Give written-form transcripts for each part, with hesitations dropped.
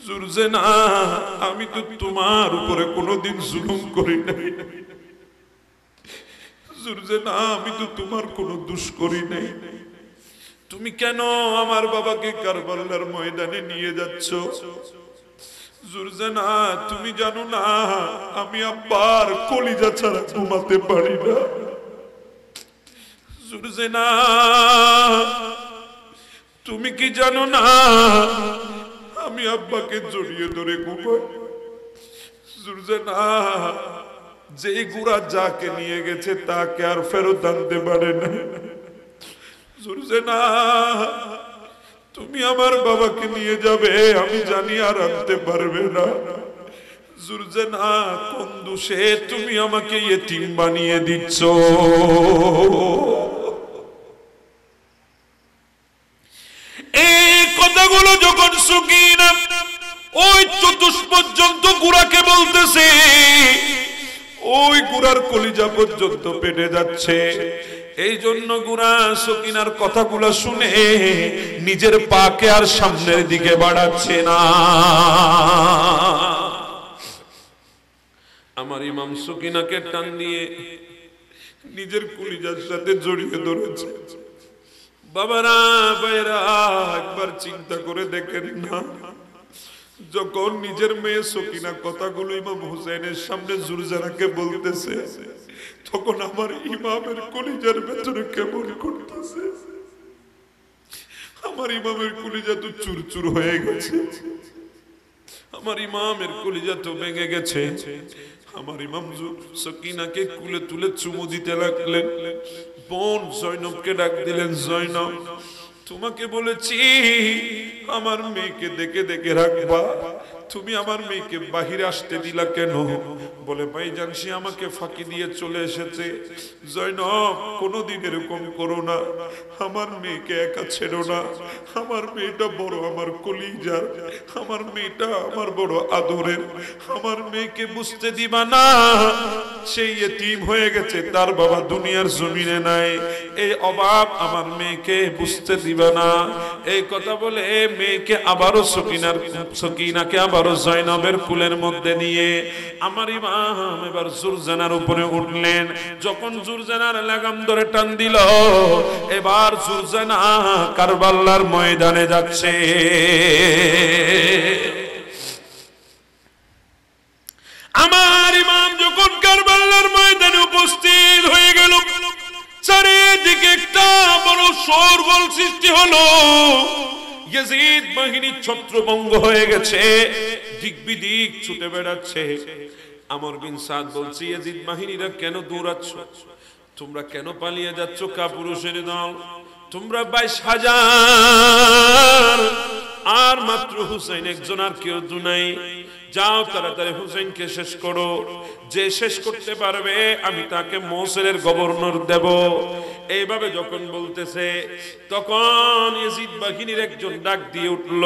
জুরজেনা, আমি তো তোমার উপরে কোনোদিন জুলুম করি নাই। জুরজেনা, আমি তো তোমার কোনো দোষ করি নাই। তুমি কেন আমার বাবাকে কারবালার ময়দানে নিয়ে যাচ্ছ? জুরজেনা, তুমি জানো না আমি আব্বার কলিজা ছাড়া ঘুমাতে পারি না। জুরজেনা, তুমি কি জানো না আমি আব্বাকে জড়িয়ে ধরে ঘুমাই? জুরজেনা, যে গুড়া যাকে নিয়ে গেছে তাকে আর ফেরত আনতে পারে না। জুরজেনা, তুমি আমার বাবাকে নিয়ে যাবে, আমি জানি আর আনতে পারবে না। জুরজেনা, কোন দোষে তুমি আমাকে ইয়েতিম বানিয়ে দিচ্ছ? এই কথাগুলো যখন সুকিনা ওই চতুষ পর্যন্ত গুড়াকে বলতেছে, ওই গুড়ার কলিজা পর্যন্ত পেটে যাচ্ছে। এই জন্য গুড়া সকিনার কথাগুলো শুনে নিজের পাকে আর সামনের দিকে বাড়াচ্ছে না। আমার ইমাম সকিনাকে টান দিয়ে নিজের কলিজার সাথে জড়িয়ে ধরেছে। বাবারা, ভাইরা, একবার চিন্তা করে দেখেন না, যখন নিজের মেয়ে সকিনা কথাগুলো ইমাম হুসাইনের সামনে জুরজানাকে বলতেছে, তখন আমার ইমামের কলিজার ভেতরে কেমন করতেছে। আমার ইমামের কলিজা তো চুরচুর হয়ে গেছে, আমার ইমামের কলিজা তো ভেঙে গেছে। আমার ইমাম সকিনাকে কুলে তুলে চুমু দিতে লাগলেন। বোন জয়নবকে ডাক দিলেন, জয়নব, তোমাকে বলেছি আমার মেয়েকে দেখে দেখে রাখবা, তুমি আমার মেয়েকে বাহিরে আসতে দিলা কেন? বলে, ভাইজান, সে আমাকে ফাঁকি দিয়ে চলে এসেছে। জয়নব, কোনোদিন এরকম করো না, আমার মেয়েকে একা ছেড়ো না। আমার মেয়েটা বড় আমার কলিজার, আমার মেয়েটা আমার বড় আদরের। আমার মেয়েকে বুঝতে দিবা না সেই এতিম হয়ে গেছে, তার বাবা দুনিয়ার জমিনে নাই, এই অভাব আমার মেয়েকে বুঝতে দিবা না। এই কথা বলে মেয়েকে আবারও সকিনাকে আবারও জয়নবের কুলের মধ্যে নিয়ে আমার ইমাম এবার জুরজানার উপরে উঠলেন। যখন জুরজানার লাগাম ধরে টান দিল, এবার জুরজানা কারবালার ময়দানে যাচ্ছে। আমার ইমাম যখন কারবালার ময়দানে উপস্থিত হয়ে গেল, চারিদিকে একটা বড় শোরগোল সৃষ্টি হলো। ইয়াজিদ বাহিনী ছত্রভঙ্গ হয়ে গেছে, দিক বিদিক ছুটে বেড়াচ্ছে। আমর বিন সাদ বলছে, ইয়াজিদ বাহিনীরা কেন দৌড়াচ্ছ? তোমরা কেন পালিয়ে যাচ্ছ? কাপুরুষের দল, তোমরা 22,000, আর মাত্র হুসাইন একজন, আর কেউ তো নাই। যাও তাড়াতাড়ি হুসাইনকে শেষ করো, যে শেষ করতে পারবে আমি তাকে মৌসুলের গভর্নর দেব। এইভাবে যখন বলতেছে, তখন ইয়াজিদ বাহিনীর একজন ডাক দিয়ে উঠল,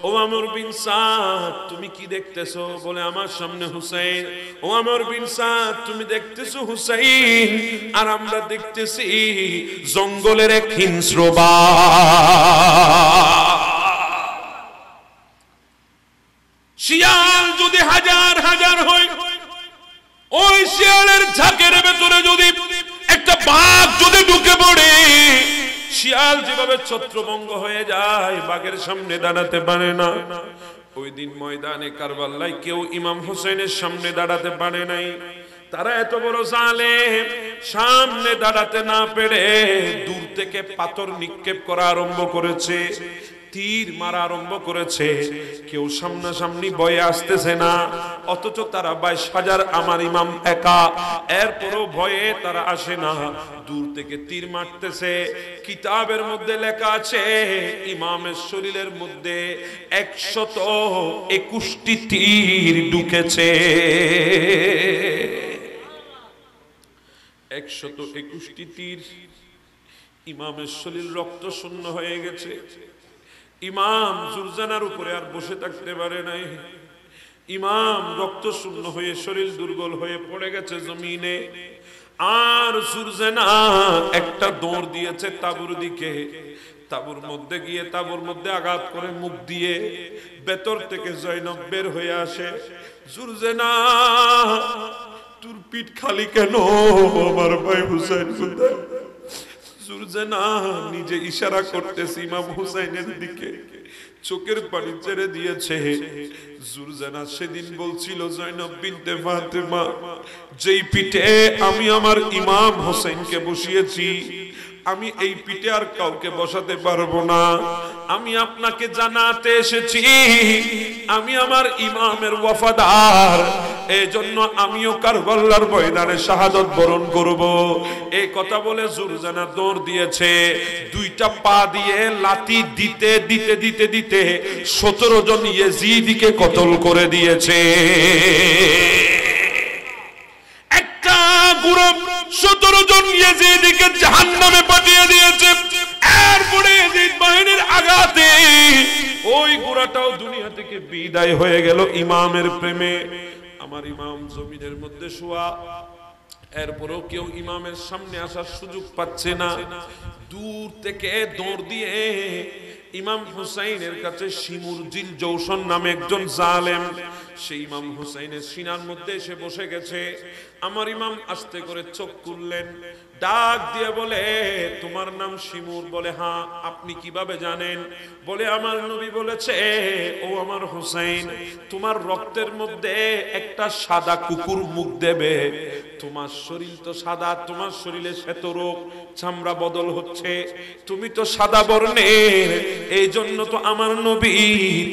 ও আমর বিন সাদ, তুমি কি দেখতেছো? বলে, আমার সামনে হুসাইন। ও আমর বিন সাদ, তুমি দেখতেছো হুসাইন, আর আমরা দেখতেছি জঙ্গলের এক হিংস্র বাঘ। শিয়াল যদি হাজার হাজার হয়, ওই শিয়ালের ঝাঁকের ভেতরে যদি একটা বাঘ যদি ঢুকে পড়ে, শিয়াল যেভাবে ছত্রভঙ্গ হয়ে যায়, বাঘের সামনে দাঁড়াতে পারে না। ওই দিন ময়দানে কারবালায় কেউ ইমাম হোসেনের সামনে দাঁড়াতে পারে নাই। তারা এত বড় জালেম, সামনে দাঁড়াতে না পেরে দূর থেকে পাথর নিক্ষেপ করা আরম্ভ করেছে, তীর মারা আরম্ভ করেছে। কেউ সামনাসামনি ভয়ে আসতেছে না, অথচ তারা 22,000, আমার ইমাম একা, এরপরও ভয়ে তারা আসে না, দূর থেকে তীর মারতেছে। কিতাবের মধ্যে লেখা আছে, ইমামের শরীরের মধ্যে 121টি তীর ঢুকেছে। 121টি তীর, ইমামের শরীর রক্ত শূন্য হয়ে গেছে। ইমাম জুরজানার উপরে আর বসে থাকতে পারে নাই। ইমাম রক্ত শূন্য হয়ে শরীর দুর্বল হয়ে পড়ে গেছে জমিনে। আর জুরজানা একটা দৌড় দিয়েছে তাঁবুর দিকে। তাবুর মধ্যে গিয়ে তাবুর মধ্যে আঘাত করে মুখ দিয়ে ভেতর থেকে জয়নব বের হয়ে আসে। জুরজেনা, তোর পিঠ খালি কেন? আমার ভাই হুসাইন কোথায়? জুরজেনা নিজে ইশারা করতেছে ইমাম হুসাইনের দিকে, চোখের পানি ছেড়ে দিয়েছে। জুরজেনা সেদিন বলছিল, জয়নব বিনতে ফাতেমা, যেই পিঠে আমি আমার ইমাম হোসেনকে বসিয়েছি, আমি এই পিঠে আর কাউকে বসাতে পারবো না। আমি আপনাকে জানাতে এসেছি আমি আমার ইমামের ওয়াফাদার, এই জন্য আমিও কারবালার ময়দানে শাহাদত বরণ করব। এই কথা বলে জুরজানা দৌড় দিয়েছে, দুইটা পা দিয়ে লাথি দিতে দিতে দিতে দিতে 17 জন ইয়েজিদিকে কতল করে দিয়েছে। একটা গ্রুপ 17 জন ইয়েজিদিকে জাহান্নামে পাঠিয়ে দিয়েছে। এরপরে ইয়েজিদ বাহিনীর আঘাতে ওই গোরাটাও দুনিয়া থেকে বিদায় হয়ে গেল ইমামের প্রেমে। আমার ইমাম জমিনের মধ্যে শোয়া, এরপরেও কেউ ইমামের সামনে আসার সুযোগ পাচ্ছে না। দূর থেকে দৌড় দিয়ে ইমাম হুসাইনের কাছে শিমুর জিল জৌশন নামে একজন জালেম, সেই ইমাম হুসাইনের সিনার মধ্যে এসে বসে গেছে। আমার ইমাম আস্তে করে চোখ খুললেন, ডাক দিয়ে বলে, তোমার নাম শিমুর? বলে হ্যাঁ। আপনি কিভাবে জানেন? বলে আমার নবী বলেছে, ও আমার হুসাইন, তোমার রক্তের মধ্যে একটা সাদা কুকুর মুখ দেবে। তোমার শরীর তো সাদা, তোমার শরীরে শ্বেত রোগ, চামড়া বদল হচ্ছে, তুমি তো সাদা বর্ণের, এই জন্য তো আমার নবী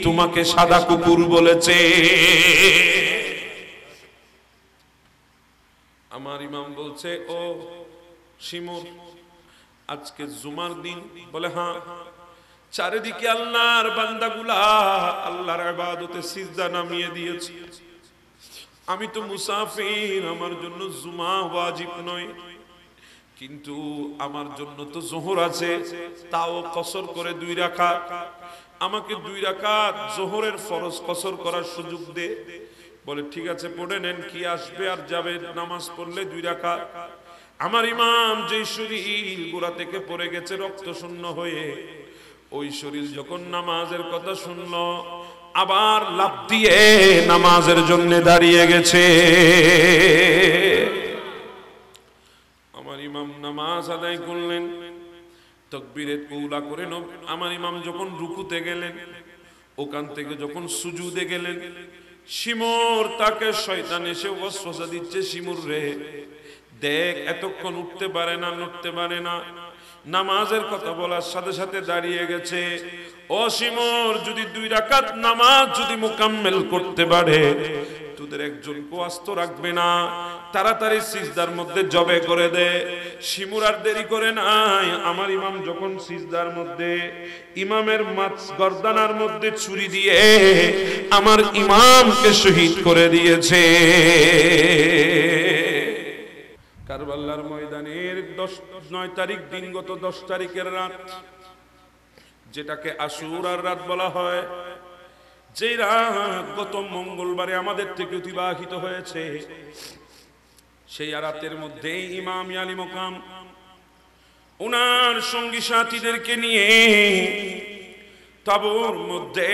তোমাকে সাদা কুকুর বলেছে। আমার ইমাম বলছে, ও শিমুর, আজকে জুমার দিন? বলে হ্যাঁ। চারিদিকে আল্লাহর বান্দাগুলা আল্লাহর ইবাদতে সিজদা নামিয়ে দিয়েছে, আমি তো মুসাফির, আমার জন্য জুমা ওয়াজিব নয়, কিন্তু আমার জন্য তো জোহর আছে, তাও কসর করে 2 রাকাত। আমাকে 2 রাকাত জোহরের ফরজ কসর করার সুযোগ দে। বলে ঠিক আছে, পড়ে নেন, কি আসবে আর যাবে, নামাজ পড়লে 2 রাকাত। আমার ইমাম যেই শরীর গোড়া থেকে পড়ে গেছে রক্ত শূন্য হয়ে, ওই শরীর যখন নামাজের কথা শুনলো, আবার লাফ দিয়ে নামাজের জন্য দাঁড়িয়ে গেছে। আমার ইমাম নামাজ আদায় করলেন, তাকবীরে উলা করে আমার ইমাম যখন রুকুতে গেলেন, ওখান থেকে যখন সুজুদে গেলেন, শিমুর তাকে শয়তান এসে ওয়াসওয়াসা দিচ্ছে, শিমুর রে দেখ, এতক্ষণ উঠতে পারে না, নড়তে পারে না, নামাজের কথা বলার সাথে সাথে দাঁড়িয়ে গেছে। ও শিমুর, যদি 2 রাকাত নামাজ যদি মুকাম্মেল করতে পারে, তোদের একজনকে আস্ত রাখবে না, তাড়াতাড়ি সিজদার মধ্যে জবে করে দে। শিমুর আর দেরি করে নাই, আমার ইমাম যখন সিজদার মধ্যে ইমামের মাছ গর্দানার মধ্যে ছুরি দিয়ে আমার ইমামকে শহীদ করে দিয়েছে। কারবালার ময়দানের 9 তারিখ দিন, গত 10 তারিখের রাত, যেটাকে আশুরার রাত বলা হয়, যে রাত গত মঙ্গলবারে আমাদের থেকে অতিবাহিত হয়েছে, সেই রাতের মধ্যে ইমাম আলী মুকাম ওনার সঙ্গী সাথীদেরকে নিয়ে তাবুর মধ্যে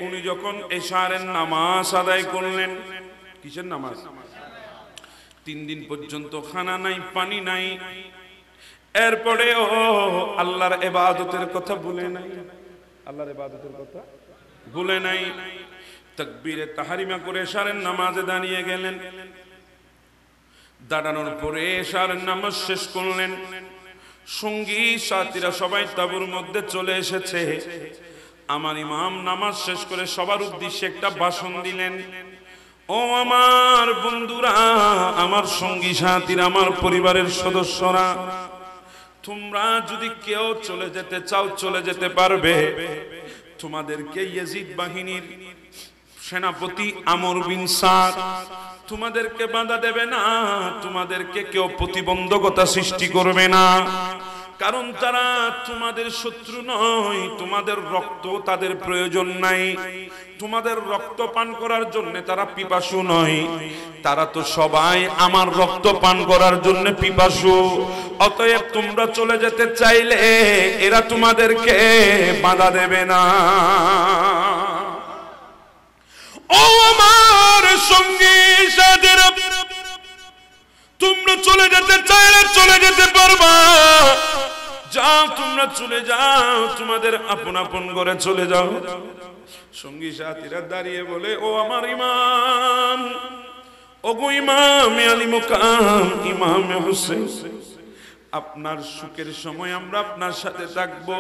উনি যখন এশারের নামাজ আদায় করলেন। কিসের নামাজ? 3 দিন পর্যন্ত খানা নাই, পানি নাই, এরপরেও আল্লাহর ইবাদতের কথা ভুলে নাই, আল্লাহর ইবাদতের কথা ভুলে নাই। তাকবীরে তাহরিমা করে এশারের নামাজে দাঁড়িয়ে গেলেন। দাঁড়ানোর পরে এশারের নামাজ শেষ করলেন। সঙ্গী সাথীরা সবাই তাবুর মধ্যে চলে এসেছে। আমার ইমাম নামাজ শেষ করে সবার উদ্দেশ্যে একটা ভাষণ দিলেন। ও আমার বন্ধুরা, আমার সঙ্গী সাথীরা, আমার পরিবারের সদস্যরা, তোমরা যদি কেউ চলে যেতে চাও চলে যেতে পারবে। তোমাদেরকে ইয়েজিদ বাহিনীর সেনাপতি আমর বিন সাদ তোমাদেরকে বাধা দেবে না, তোমাদেরকে কেউ প্রতিবন্ধকতা সৃষ্টি করবে না। কারণ তারা তোমাদের শত্রু নয়, তোমাদের রক্ত তাদের প্রয়োজন নাই, তোমাদের রক্ত পান করার জন্য তারা পিপাসু নয়, তারা তো সবাই আমার রক্ত পান করার জন্য পিপাসু। অতএব তোমরা চলে যেতে চাইলে এরা তোমাদেরকে বাধা দেবে না। ও আমার সঙ্গী সাথীরা, তোমরা চলে যেতে চাইলে চলে যেতে পারবা, যাও তোমরা চলে যাও, তোমাদের আপন আপন ঘরে চলে যাও। সঙ্গী সাথীরা দাঁড়িয়ে বলে, ও আমার ইমাম, ওগো ইমাম আলী মুকাম, ইমাম হোসেন, আপনার সুখের সময় আমরা আপনার সাথে থাকবো,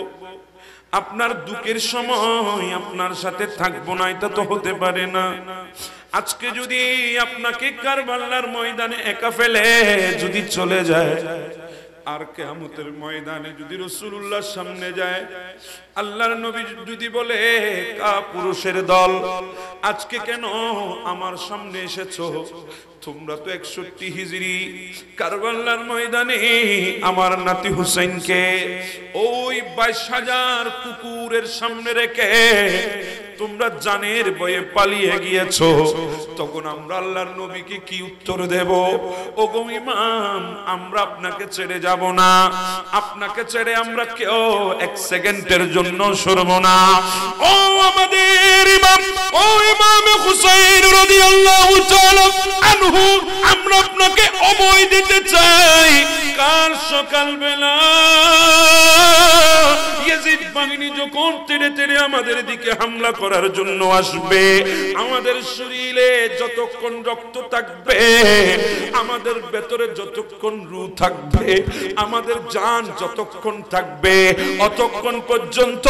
আপনার দুঃখের সময় আপনার সাথে থাকবো না, এটা তো হতে পারে না। আজকে যদি আপনাকে কারবালার ময়দানে একা ফেলে যদি চলে যায়, আর কিয়ামতের ময়দানে যদি রাসূলুল্লাহর সামনে যায়, আল্লাহর নবী যদি বলে, পুরুষের দল আজকে কেন আমার সামনে এসেছো? তোমরা তো 61 হিজরি কারবালার ময়দানে আমার নাতি হুসাইনকে ওই 22,000 কুকুরের সামনে রেখে তোমরা জানের ভয়ে পালিয়ে গিয়েছো। তখন আমরা আল্লাহর নবীকে কি উত্তর দেব? ওগো ইমাম, আমরা আপনাকে ছেড়ে যাব না, আপনাকে ছেড়ে আমরা কেউ 1 সেকেন্ডের জন্য সরব না। ও আমাদের ইমাম, ও ইমাম হুসাইন রাদিয়াল্লাহু তাআলা আনহু, আমরা আপনাকে অভয় দিতে চাই। কাল সকালবেলা ইয়াজিদ বাহিনী যখন তেড়ে তেড়ে আমাদের দিকে হামলা করার জন্য আসবে, আমাদের শরীরে যতক্ষণ রক্ত থাকবে, আমাদের ভেতরে যতক্ষণ রূহ থাকবে, আমাদের জান যতক্ষণ থাকবে, অতক্ষণ পর্যন্ত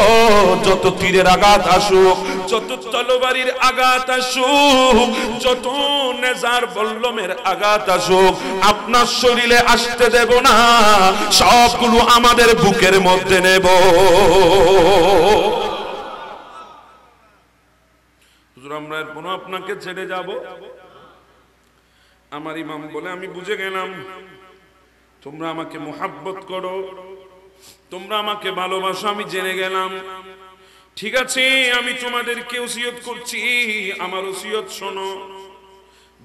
যত তীরের আঘাত আসুক, যত তলোয়ারির আঘাত আসুক, যত নেজার বল্লমের আঘাত আসুক, আপনার শরীরে আসতে দেব না, সবগুলো আমাদের বুকের মধ্যে নেব। আমরা এরপরও আপনাকে ছেড়ে যাব? আমার ইমাম বলে, আমি বুঝে গেলাম তোমরা আমাকে মোহাব্বত করো, তোমরা আমাকে ভালোবাসো, আমি জেনে গেলাম। ঠিক আছে, আমি তোমাদেরকে ওসিয়ত করছি, আমার ওসিয়ত শোনো।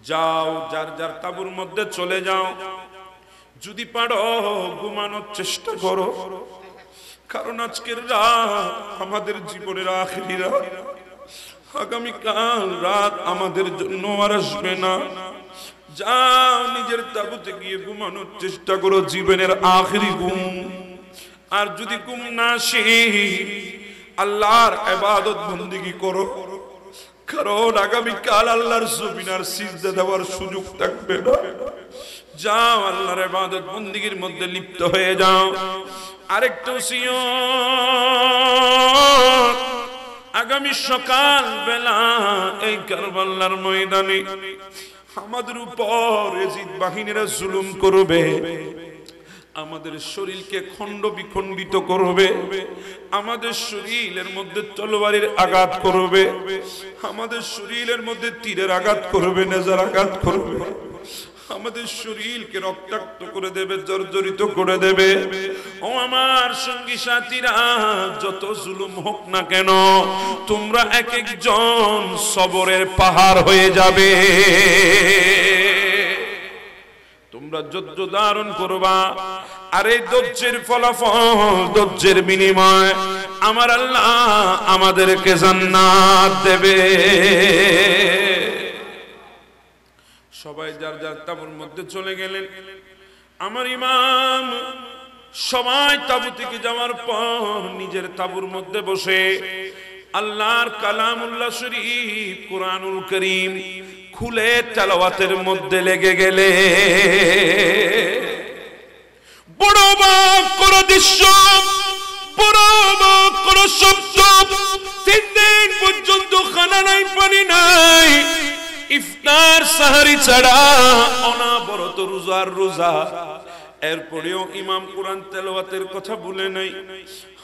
যাও, যার যার তাঁবুর মধ্যে চলে যাও, যদি পারো ঘুমানোর চেষ্টা করো, কারণ আজকের রাত আমাদের জীবনের আখেরি রাত, আগামীকাল রাত আমাদের জন্য আর আসবে না। যাও, নিজের তাঁবুতে গিয়ে ঘুমানোর চেষ্টা করো, জীবনের আখেরি ঘুম। আর যদি ঘুম না আসে, আল্লাহর ইবাদত বন্দেগী করো, কারণ আগামীকাল আল্লাহর জমিনার সিজদা দেওয়ার সুযোগ থাকবে না। যাও, আল্লাহর ইবাদত বন্দেগীর মধ্যে লিপ্ত হয়ে যাও। আরেকটা ওসিয়ত, আগামী সকাল বেলা এই কারবালার ময়দানে আমাদের উপর ইয়াজিদ বাহিনীরা জুলুম করবে, আমাদের শরীরকে খণ্ড বিখণ্ডিত করবে, আমাদের শরীরের মধ্যে তলোয়ারের আঘাত করবে, আমাদের শরীরের মধ্যে তীরের আঘাত করবে, নেজার আঘাত করবে, আমাদের শরীরকে রক্তাক্ত করে দেবে, জর্জরিত করে দেবে। ও আমার সঙ্গী সাথীরা, যত জুলুম হোক না কেন, তোমরা এক একজন সবরের পাহাড় হয়ে যাবে। তোমরা ধৈর্য ধারণ করবা, আর এই ধৈর্যের ফলাফল, ধৈর্যের বিনিময় আমার আল্লাহ আমাদেরকে জান্নাত দেবে। সবাই যার যার তাঁবুর মধ্যে চলে গেলেন। আমার ইমাম সবাই তাঁবু থেকে যাওয়ার পর নিজের তাঁবুর মধ্যে বসে আল্লাহর কালামুল্লাহ শরীফ কুরআনুল কারীম খুলে তেলাওয়াতের মধ্যে লেগে গেলে বড় অবাক করা দৃশ্য, বড় অবাক করা শব্দ। 3 দিন পর্যন্ত খানা নাই, পানি নাই, ইফতার সাহারি ছাড়া অনাবরত রোজার রোজা। এরপরেও ইমাম কোরআন তেলাওয়াতের কথা ভুলে নাই।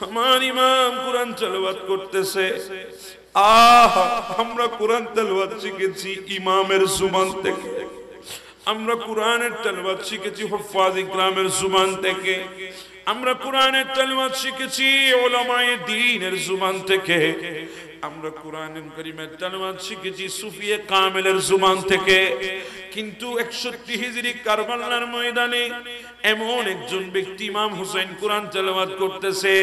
আমার ইমাম কোরআন তেলাওয়াত করতেছে। আমরা কোরআন তেলাওয়াত শিখেছি ইমামের জুবান থেকে, আমরা কোরআনের তেলাওয়াত শিখেছি হুফাজ ইকরামের জুবান থেকে। আমরা কোরআনের তেলাওয়াত শিখেছি উলামায়ে দ্বীনের জুবান থেকে, আমরা কোরআনুল কারীমের তেলাওয়াত শিখেছি সুফিয়ে কামেলের জুবান থেকে। কিন্তু 61 হিজরি কারবালার ময়দানে এমন একজন ব্যক্তি ইমাম হুসাইন কোরআন তেলাওয়াত করতেছে,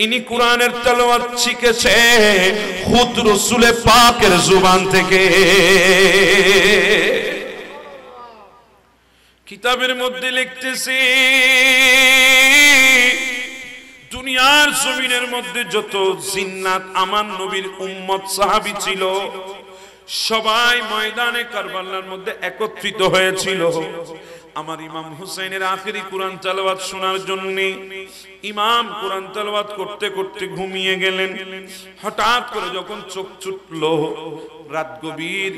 ইনি কোরআনের তেলাওয়াত শিখেছে খুদ রাসূল পাকের জুবান থেকে। কিতাবের মধ্যে লিখতেছে দুনিয়ার জমিনের মধ্যে যত জিন্নাত আমার নবীর উম্মত সাহাবী ছিল সবাই ময়দানে কারবালার মধ্যে একত্রিত হয়েছিল আমার ইমাম হুসাইনের আখেরি কোরআন তেলাওয়াত শোনার জন্য। ইমাম কোরআন তেলাওয়াত করতে করতে ঘুমিয়ে গেলেন। হঠাৎ করে যখন চোখ ছুটলো, রাত গভীর,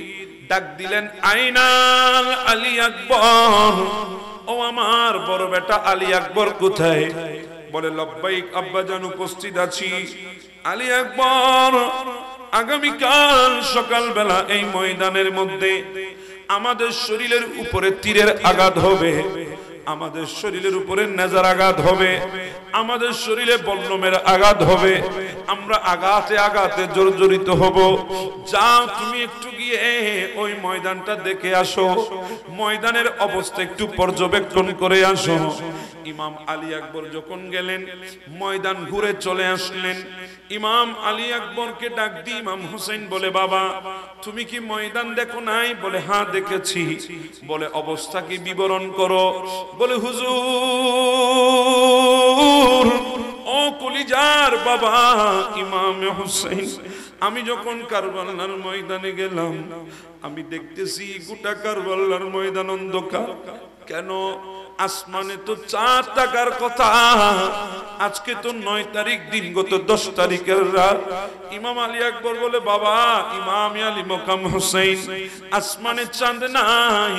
ডাক দিলেন, আইনাল আলী আকবর, ও আমার বড় বেটা আলী আকবর কোথায়? বলে, লব্বাইক আব্বাজান, উপস্থিত আছি। আলী আকবর, আগামীকাল সকালবেলা এই ময়দানের মধ্যে আমাদের শরীরের উপরে তীরের আঘাত হবে, আমাদের শরীরের উপরে নেজার আঘাত হবে, আমাদের শরীরে বল্লমের আঘাত হবে, আমরা আঘাতে আঘাতে জর্জরিত হব। যাও তুমি একটু গিয়ে ওই ময়দানটা দেখে আসো, ময়দানের অবস্থা একটু পর্যবেক্ষণ করে আসো। ইমাম আলী আকবর যখন গেলেন, ময়দান ঘুরে চলে আসলেন। ইমাম আলী আকবরকে ডাক দিয়ে ইমাম হুসাইন বলে, বাবা তুমি কি ময়দান দেখো নাই? বলে, হ্যাঁ দেখেছি। বলে, অবস্থা কি বিবরণ করো। বলে, হুজুর, ও কলিজার বাবা ইমাম হুসাইন, আমি যখন কারবালার ময়দানে গেলাম, আমি দেখতেছি গোটা কারবালার ময়দান অন্ধকার। কেন? আসমানে তো 4 টাকার কথা, আজকে তো 9 তারিখ দিন, গত 10 তারিখের রাত। ইমাম আলী আকবর বলে, বাবা ইমাম আলী মোকাম হুসাইন, আসমানে চাঁদ নাই,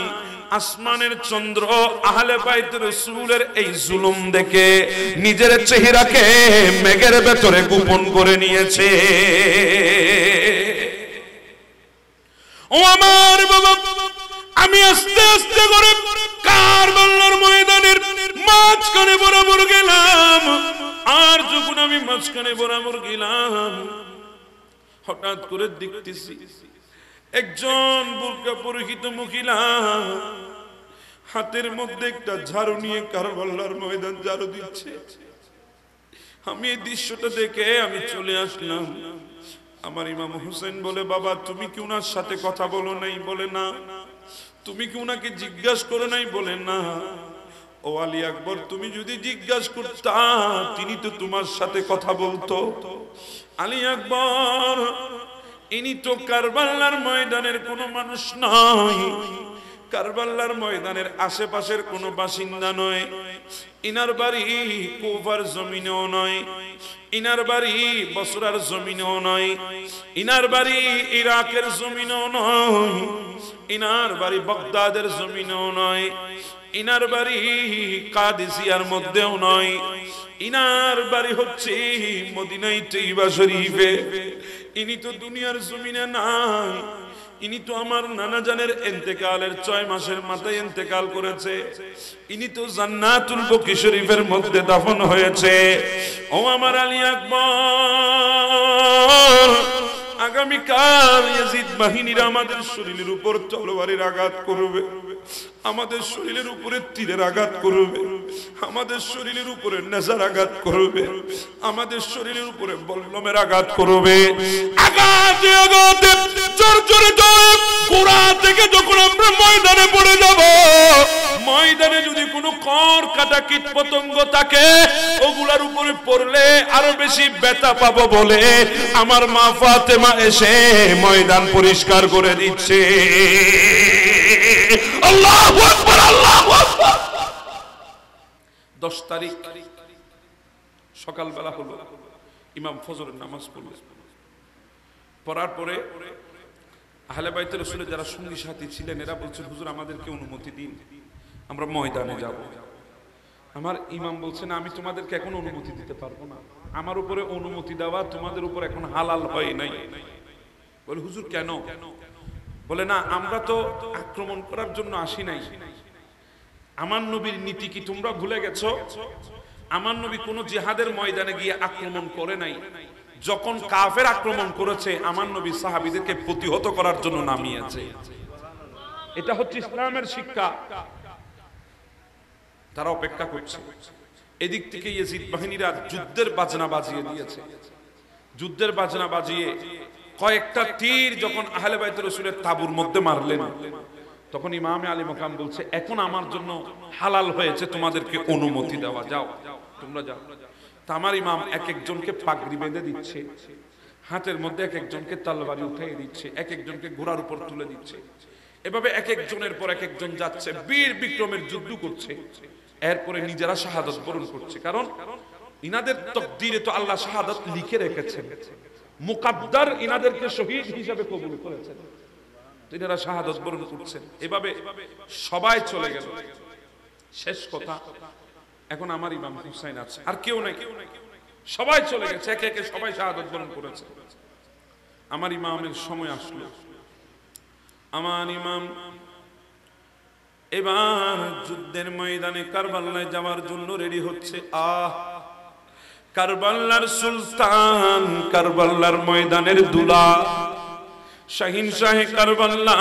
আসমানের চন্দ্র আহলে বাইত রাসূলের এই জুলুম দেখে নিজের চেহারাকে মেঘের ভেতরে গোপন করে নিয়েছে। ও আমার বাবা, আমি আস্তে আস্তে করে কারবালার ময়দানের মাঝখানে বরাবর গেলাম। আর যখন আমি মাঝখানে বরাবর গেলাম, হঠাৎ করে দেখতেছি একজন বুরকা পরিহিত মহিলা হাতের মধ্যে একটা ঝাড়ু নিয়ে কারবালার ময়দান ঝাড়ু দিচ্ছে। আমি এই দৃশ্যটা দেখে আমি চলে আসলাম। আমার ইমাম হুসাইন বলে, বাবা তুমি কি উনার সাথে কথা বলো নাই? বলে, না। তুমি কি উনাকে জিজ্ঞাসা করো নাই? বলে, না। ও আলী আকবর, তুমি যদি জিজ্ঞাসা করতা তিনি তো তোমার সাথে কথা বলতো। আলী আকবর, ইনি তো কারবালার ময়দানের কোনো মানুষ নয়, কারবালার ময়দানের আশেপাশের কোনো বাসিন্দা নয়, ইনার বাড়ি কুফার জমিনেও নয়, ইনার বাড়ি বসরার জমিনেও নয়, ইনার বাড়ি ইরাকের জমিনেও নয়, ইনার বাড়ি বাগদাদের জমিনেও নয়, ইনার বাড়ি কাদিসিয়ার মধ্যেও নয়, ইনার বাড়ি হচ্ছে মদিনায় তৈবা শরীফে। ইনি তো দুনিয়ার জমিনে নাই, ইনি তো আমার নানা জানের ইন্তেকালের 6 মাসের মাথায় ইন্তেকাল করেছে। ইনি তো জান্নাতুল বকি শরীফের মধ্যে দাফন হয়েছে। ও আমার আলী আকবর, আগামীকাল ইয়াজিদ বাহিনীরা আমাদের শরীরের উপর তলোয়ারের আঘাত করবে, আমাদের শরীরের উপরে তীরের আঘাত করবে, আমাদের শরীরের উপরে নেজার আঘাত করবে, আমাদের শরীরের উপরে বল্লমের আঘাত করবে। আঘাতে আঘাতে জর্জরিত গোড়া থেকে যখন আমরা ময়দানে পড়ে যাব, ময়দানে যদি কোনো কর কাটা কীট পতঙ্গ থাকে, ওগুলার উপরে পড়লে আরো বেশি ব্যথা পাবো বলে আমার মা ফাতেমা এসে ময়দান পরিষ্কার করে দিচ্ছে। আল্লাহু আকবার, আল্লাহু আকবার। 10 তারিখ সকালবেলা হলো, ইমাম ফজরের নামাজ পড়লেন। পড়ার পরে আহলে বাইত রাসূলের যারা সঙ্গী সাথী ছিলেন এরা বলছেন, হুজুর আমাদেরকে অনুমতি দিন, আমরা ময়দানে যাব। আমার ইমাম বলছেন, আমি তোমাদেরকে এখন অনুমতি দিতে পারবো না, আমার উপরে অনুমতি দেওয়া তোমাদের উপর এখন হালাল হয় নাই। বলে, হুজুর কেন? বলে, না আমরা তো আক্রমণ করার জন্য আসি নাই, আমার নবীর নীতি কি তোমরা ভুলে গেছো? আমার নবী কোন জিহাদের ময়দানে গিয়ে আক্রমণ করে নাই। যখন কাফের আক্রমণ করেছে আমার নবী সাহাবীদেরকে প্রতিহত করার জন্য নামিয়েছে। এটা হচ্ছে ইসলামের শিক্ষা। তারা অপেক্ষা করছে। এদিক থেকে ইয়াজিদ বাহিনীরা যুদ্ধের বাজনা বাজিয়ে দিয়েছে। যুদ্ধের বাজনা বাজিয়ে কয়েকটা তীর যখন আহলে বাইতুর রাসূলের তাবুর মধ্যে মারলেন, তখন ইমামে আলী মাকাম বলছে, এখন আমার জন্য হালাল হয়েছে তোমাদেরকে অনুমতি দেওয়া, যাও তোমরা যাও। তা আমার ইমাম এক একজনকে পাগড়ি বেঁধে দিচ্ছে, হাতের মধ্যে এক একজনকে তরবারি উঠিয়ে দিচ্ছে, এক একজনকে ঘোড়ার উপর তুলে দিচ্ছে। এভাবে এক একজনের পর এক একজন যাচ্ছে, বীর বিক্রমের যুদ্ধ করছে। এরপরে নিজেরা শাহাদাত বরণ করছে, কারণ ইনাদের তাকদীরে তো আল্লাহ শাহাদাত লিখে রেখেছেন, মুকদ্দার ইনাদেরকে শহীদ হিসেবে কবুল করেছেন। এনারা শাহাদাত বরণ করছেন। এভাবে সবাই চলে গেল। শেষ কথা, এখন আমার ইমাম হুসাইন আছে, আর কেউ নাই। সবাই চলে গেছে, একে একে সবাই শাহাদাত বরণ করেছে। আমার ইমামের সময় আসলো। আমার ইমাম এবার যুদ্ধের ময়দানে কারবালায় যাওয়ার জন্য রেডি হচ্ছে। কারবালার সুলতান, কারবালার ময়দানের দুলা, শাহিন শাহে কারবালা,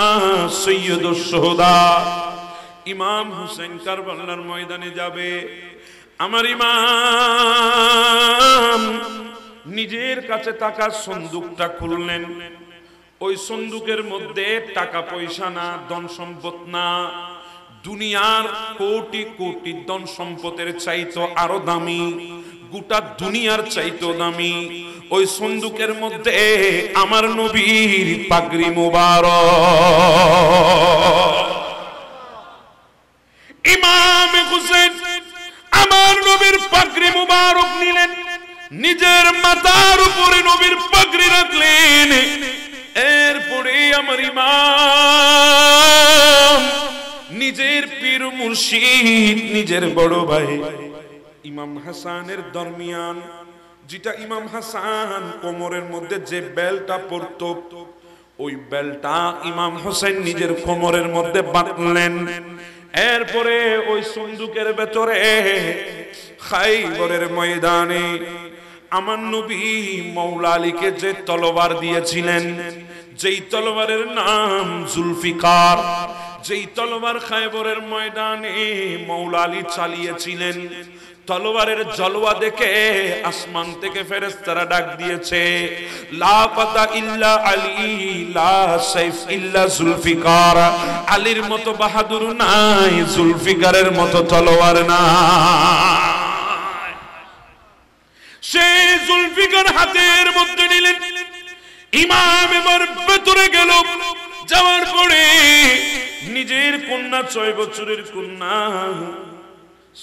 সৈয়দুশ শুহাদা ইমাম হুসাইন কারবালার ময়দানে যাবে। আমার ইমাম নিজের কাছে টাকা সন্দুকটা খুললেন। ওই সন্দুকের মধ্যে টাকা পয়সা না, ধন সম্পদ না, দুনিয়ার কোটি কোটি ধন সম্পদের চাইতো আরো দামি, গোটা দুনিয়ার চাইতো দামি ওই সন্দুকের মধ্যে আমার নবীর পাগড়ি মুবারক। ইমাম হুসাইন আমার নবীর পাগড়ি মুবারক নিলেন, নিজের মাথার উপরে নবীর পাগড়ি রাখলেন। এরপরে আমার ইমাম নিজের পীর মুর্শিদ, নিজের বড় ভাই ইমাম হাসানের দরমিয়ান, যেটা ইমাম হাসান কোমরের মধ্যে যে বেলটা পরতো, ওই বেলটা ইমাম হোসেন নিজের কোমরের মধ্যে বাঁধলেন। এরপরে ওই সন্দুকের ভেতরে খাইবরের ময়দানে আমার নবী মওলা আলীকে যে তলোয়ার দিয়েছিলেন, যেই তলোয়ারের নাম জুলফিকার, যেই তলোয়ার খাইবরের ময়দানে মওলা আলী চালিয়েছিলেন, তলোয়ারের জলওয়া দেখে আসমান থেকে ফেরেশতারা ডাক দিয়েছে, লা ফাতা ইল্লা আলী, লা সাইফ ইল্লা জুলফিকার। আলীর মতো বাহাদুর নাই, জুলফিকারের মতো তলোয়ার নাই। সেই জুলফিকার হাতের মধ্যে নিলেন। ইমাম এবার ভেতরে গেল। যাওয়ার পরে নিজের কন্যা, 6 বছরের কন্যা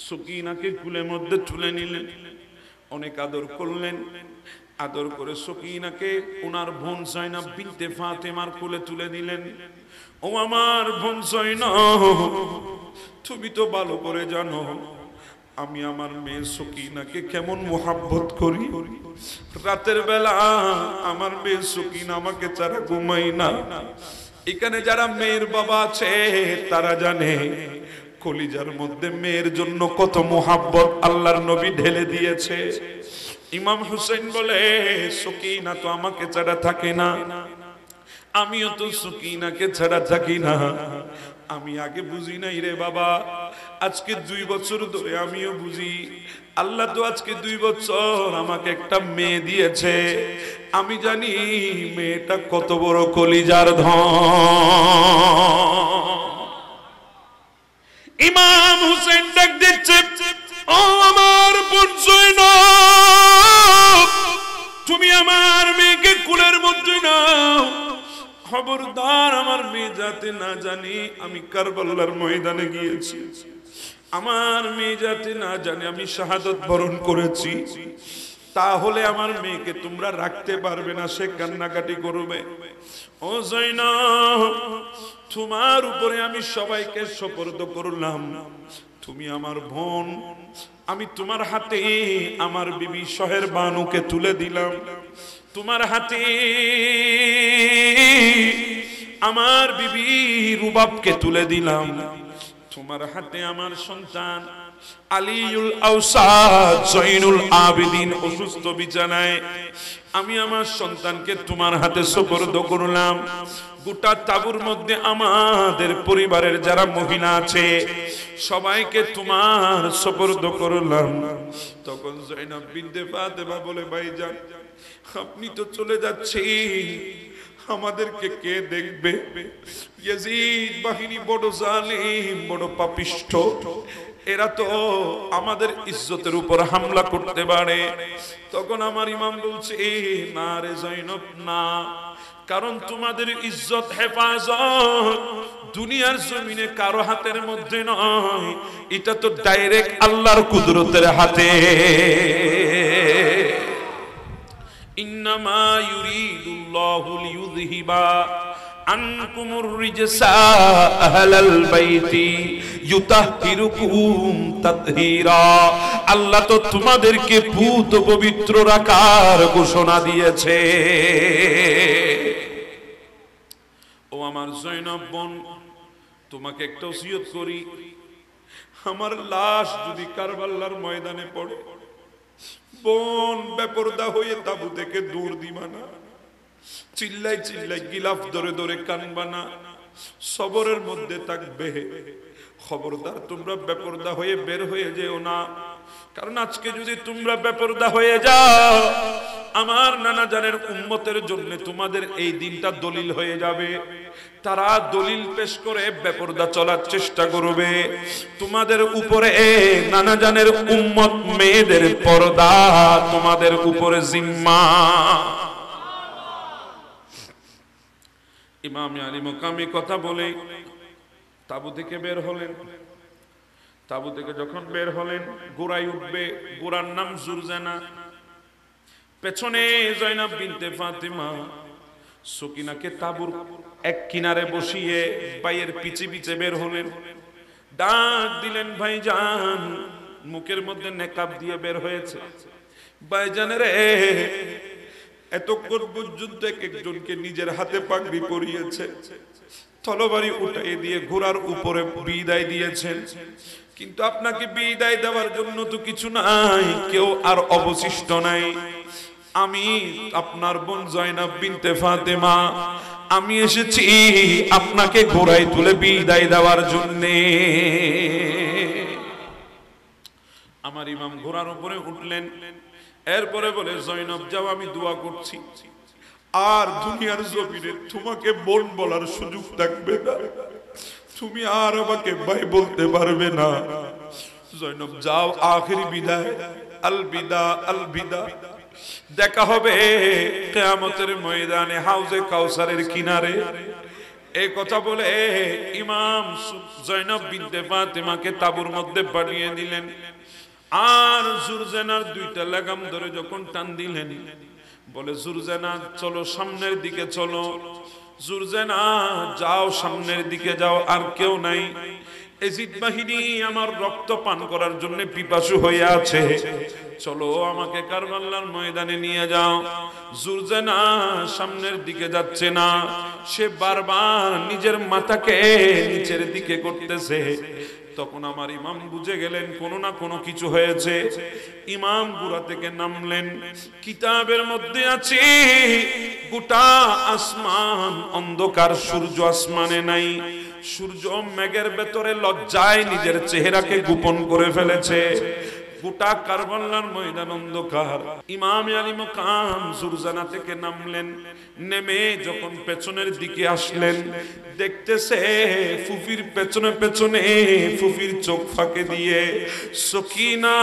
সকিনাকে কুলের মধ্যে তুলে নিলেন, অনেক আদর করলেন। আদর করে সকিনাকে ওনার বোন জাইনাব বিনতে ফাতেমার কোলে তুলে দিলেন। ও আমার বোন জাইনাব, তুমি তো ভালো করে জানো আমি আমার মেয়ে সকিনাকে কেমন মোহাব্বত করি। রাতের বেলা আমার মেয়ে সকিনা আমাকে ছাড়া ঘুমাই না। এখানে যারা মেয়ের বাবা আছে তারা জানে কলিজার মধ্যে মেয়ের জন্য কত মোহাব্বত আল্লাহর নবী ঢেলে দিয়েছে। ইমাম হুসাইন বলে, সকিনা তো আমাকে ছাড়া থাকে না, আমিও তো সকিনাকে ছাড়া থাকি না। আমি আগে বুঝি নাই রে বাবা, আজকে 2 বছর ধরে আমিও বুঝি। আল্লাহ তো আজকে 2 বছর আমাকে একটা মেয়ে দিয়েছে। আমি জানি মেয়েটা কত বড় কলিজার ধন। ইমাম হুসাইন ডাক দিচ্ছে, ও আমার বোন জয়নব, তুমি আমার মেয়েকে কুলের মধ্যে নাও। খবরদার আমার মেয়ে যাতে না জানি আমি কারবালার ময়দানে গিয়েছি, আমার মেয়ে যাতে না জানে আমি শাহাদাত বরণ করেছি, তাহলে আমার মেয়েকে তোমরা রাখতে পারবে না, সে কান্নাকাটি করবে। ও জয়নব, তোমার উপরে আমি সবাইকে সুপর্দ করলাম, তুমি আমার বোন, আমি তোমার হাতে আমার বিবি শহের বানুকে তুলে দিলাম, তোমার হাতে আমার বিবি রুবাবকে তুলে দিলাম, তোমার হাতে আমার সন্তান আলিউল আওসাদ জয়নুল আবেদিন অসুস্থ বিছানায়। আমি আমার সন্তানকে তোমার হাতে সুপর্দ করলাম। গোটা তাঁবুর মধ্যে আমাদের পরিবারের যারা মহিলা আছে সবাইকে তোমার সুপর্দ করলাম। তখন জয়নব বিনতে ফাতেমা বলে, ভাইজান আপনি তো চলে যাচ্ছেন, আমাদেরকে কে দেখবে? ইয়াজিদ বাহিনী বড় জালিম, বড় পাপিষ্ঠ, এরা তো আমাদের ইজ্জতের উপর হামলা করতে পারে। তখন আমার ইমাম বলছে, না রে জয়নব না, কারণ তোমাদের ইজ্জত হেফাজত দুনিয়ার জমিনে কারো হাতের মধ্যে নয়, এটা তো ডাইরেক্ট আল্লাহর কুদরতের হাতে। ইন্নামা ইউরিদুল্লাহু লিইউযহিবা আনকুমুর রিজসা আহলাল বাইতি ইউতাহহিরুকুম তাতহীরা। আল্লাহ তো তোমাদেরকে পূত পবিত্র রাখার ঘোষণা দিয়েছে। ও আমার জয়নব বোন, তোমাকে একটা ওসিয়ত করি, আমার লাশ যদি কারবালার ময়দানে পড়ে, বোন বেপরদা হয়ে তাবু থেকে দূর দিবা না, চিল্লাই চিল্লাই গিলাফ ধরে ধরে কানবা না, সবরের মধ্যে থাকবে। খবরদার তোমরা বেপরদা হয়ে বের হয়ে যেও না, কারণ আজকে যদি তোমরা বেপরদা হয়ে যাও, আমার নানা জানের উম্মতের জন্য তোমাদের এই দিনটা দলিল হয়ে যাবে। তারা দলিল পেশ করে বেপরদা চলার চেষ্টা করবে। তোমাদের উপরে নানা জানের উম্মত মেয়েদের পর্দা তোমাদের উপরে জিম্মা। ইমাম আলী মুকামি কথা বলে তাবু থেকে বের হলেন। তাবু থেকে যখন বের হলেন, গোড়ায় উঠবে, গোড়ার নাম জুরজানা। পেছনে জয়নব বিনতে ফাতিমা সকিনাকে তাবুর এক কিনারে বসিয়ে পায়ের পিছে পিছে বের হলেন। ডাক দিলেন, ভাইজান। মুখের মধ্যে নেকাব দিয়ে বের হয়েছে। ভাইজানের এতক্ষণ পর্যন্ত একজনকে নিজের হাতে পাগড়ি পরিয়েছে, তলবারি উঠাই দিয়ে ঘোড়ার উপরে বিদায় দিয়েছেন, কিন্তু আপনাকে বিদায় দেওয়ার জন্য তো কিছু নাই, কেউ আর অবশিষ্ট নাই। আমি আপনার বোন জয়নব বিনতে ফাতেমা, আমি এসেছি আপনাকে ঘোড়ায় তুলে বিদায় দেওয়ার জন্য। আমার ইমাম ঘোড়ার উপরে উঠলেন, এরপরে বলে, জয়নব যাও, আমি দোয়া করছি, আর দুনিয়ার জমিনে তোমাকে বোন বলার সুযোগ থাকবে না, তুমি আর আমাকে ভাই বলতে পারবে না। জয়নব যাও, আখেরি বিদায়, আলবিদা আলবিদা, দেখা হবে কিয়ামতের ময়দানে হাউজে কাউসারের কিনারে। এই কথা বলে ইমাম জয়নব বিনতে ফাতেমাকে তাবুর মধ্যে পাঠিয়ে দিলেন। আর জুরজানার দুইটা লাগাম ধরে যখন টান দিলেন, বলে, জুরজানা চলো, সামনের দিকে চলো। জুরজানা যাও, সামনের দিকে যাও, আর কেউ নাই। এজিদ বাহিনী আমার রক্ত পান করার জন্য পিপাসু হয়ে আছে, চলো আমাকে কারবালার ময়দানে নিয়ে যাও। জুরজানা সামনের দিকে যাচ্ছে না, সে বারবার নিজের মাথাকে নিচের দিকে করতেছে। তখন আমার ইমাম বুঝে গেলেন কোনো না কোনো কিছু হয়েছে। ইমাম গুড়া থেকে নামলেন। কিতাবের মধ্যে আছে গোটা আসমান অন্ধকার, সূর্য আসমানে নাই। সূর্য মেঘের ভেতরে লজ্জায় নিজের চেহারাকে গোপন করে ফেলেছে। গোটা কারবালার ময়দান অন্ধকার। ইমাম আলী মুকাম জুরজানা থেকে নামলেন। নেমে যখন পেছনের দিকে আসলেন, দেখতেছে ফুফির পেছনে পেছনে, ফুফির চোখ ফাঁকে দিয়ে সকিনা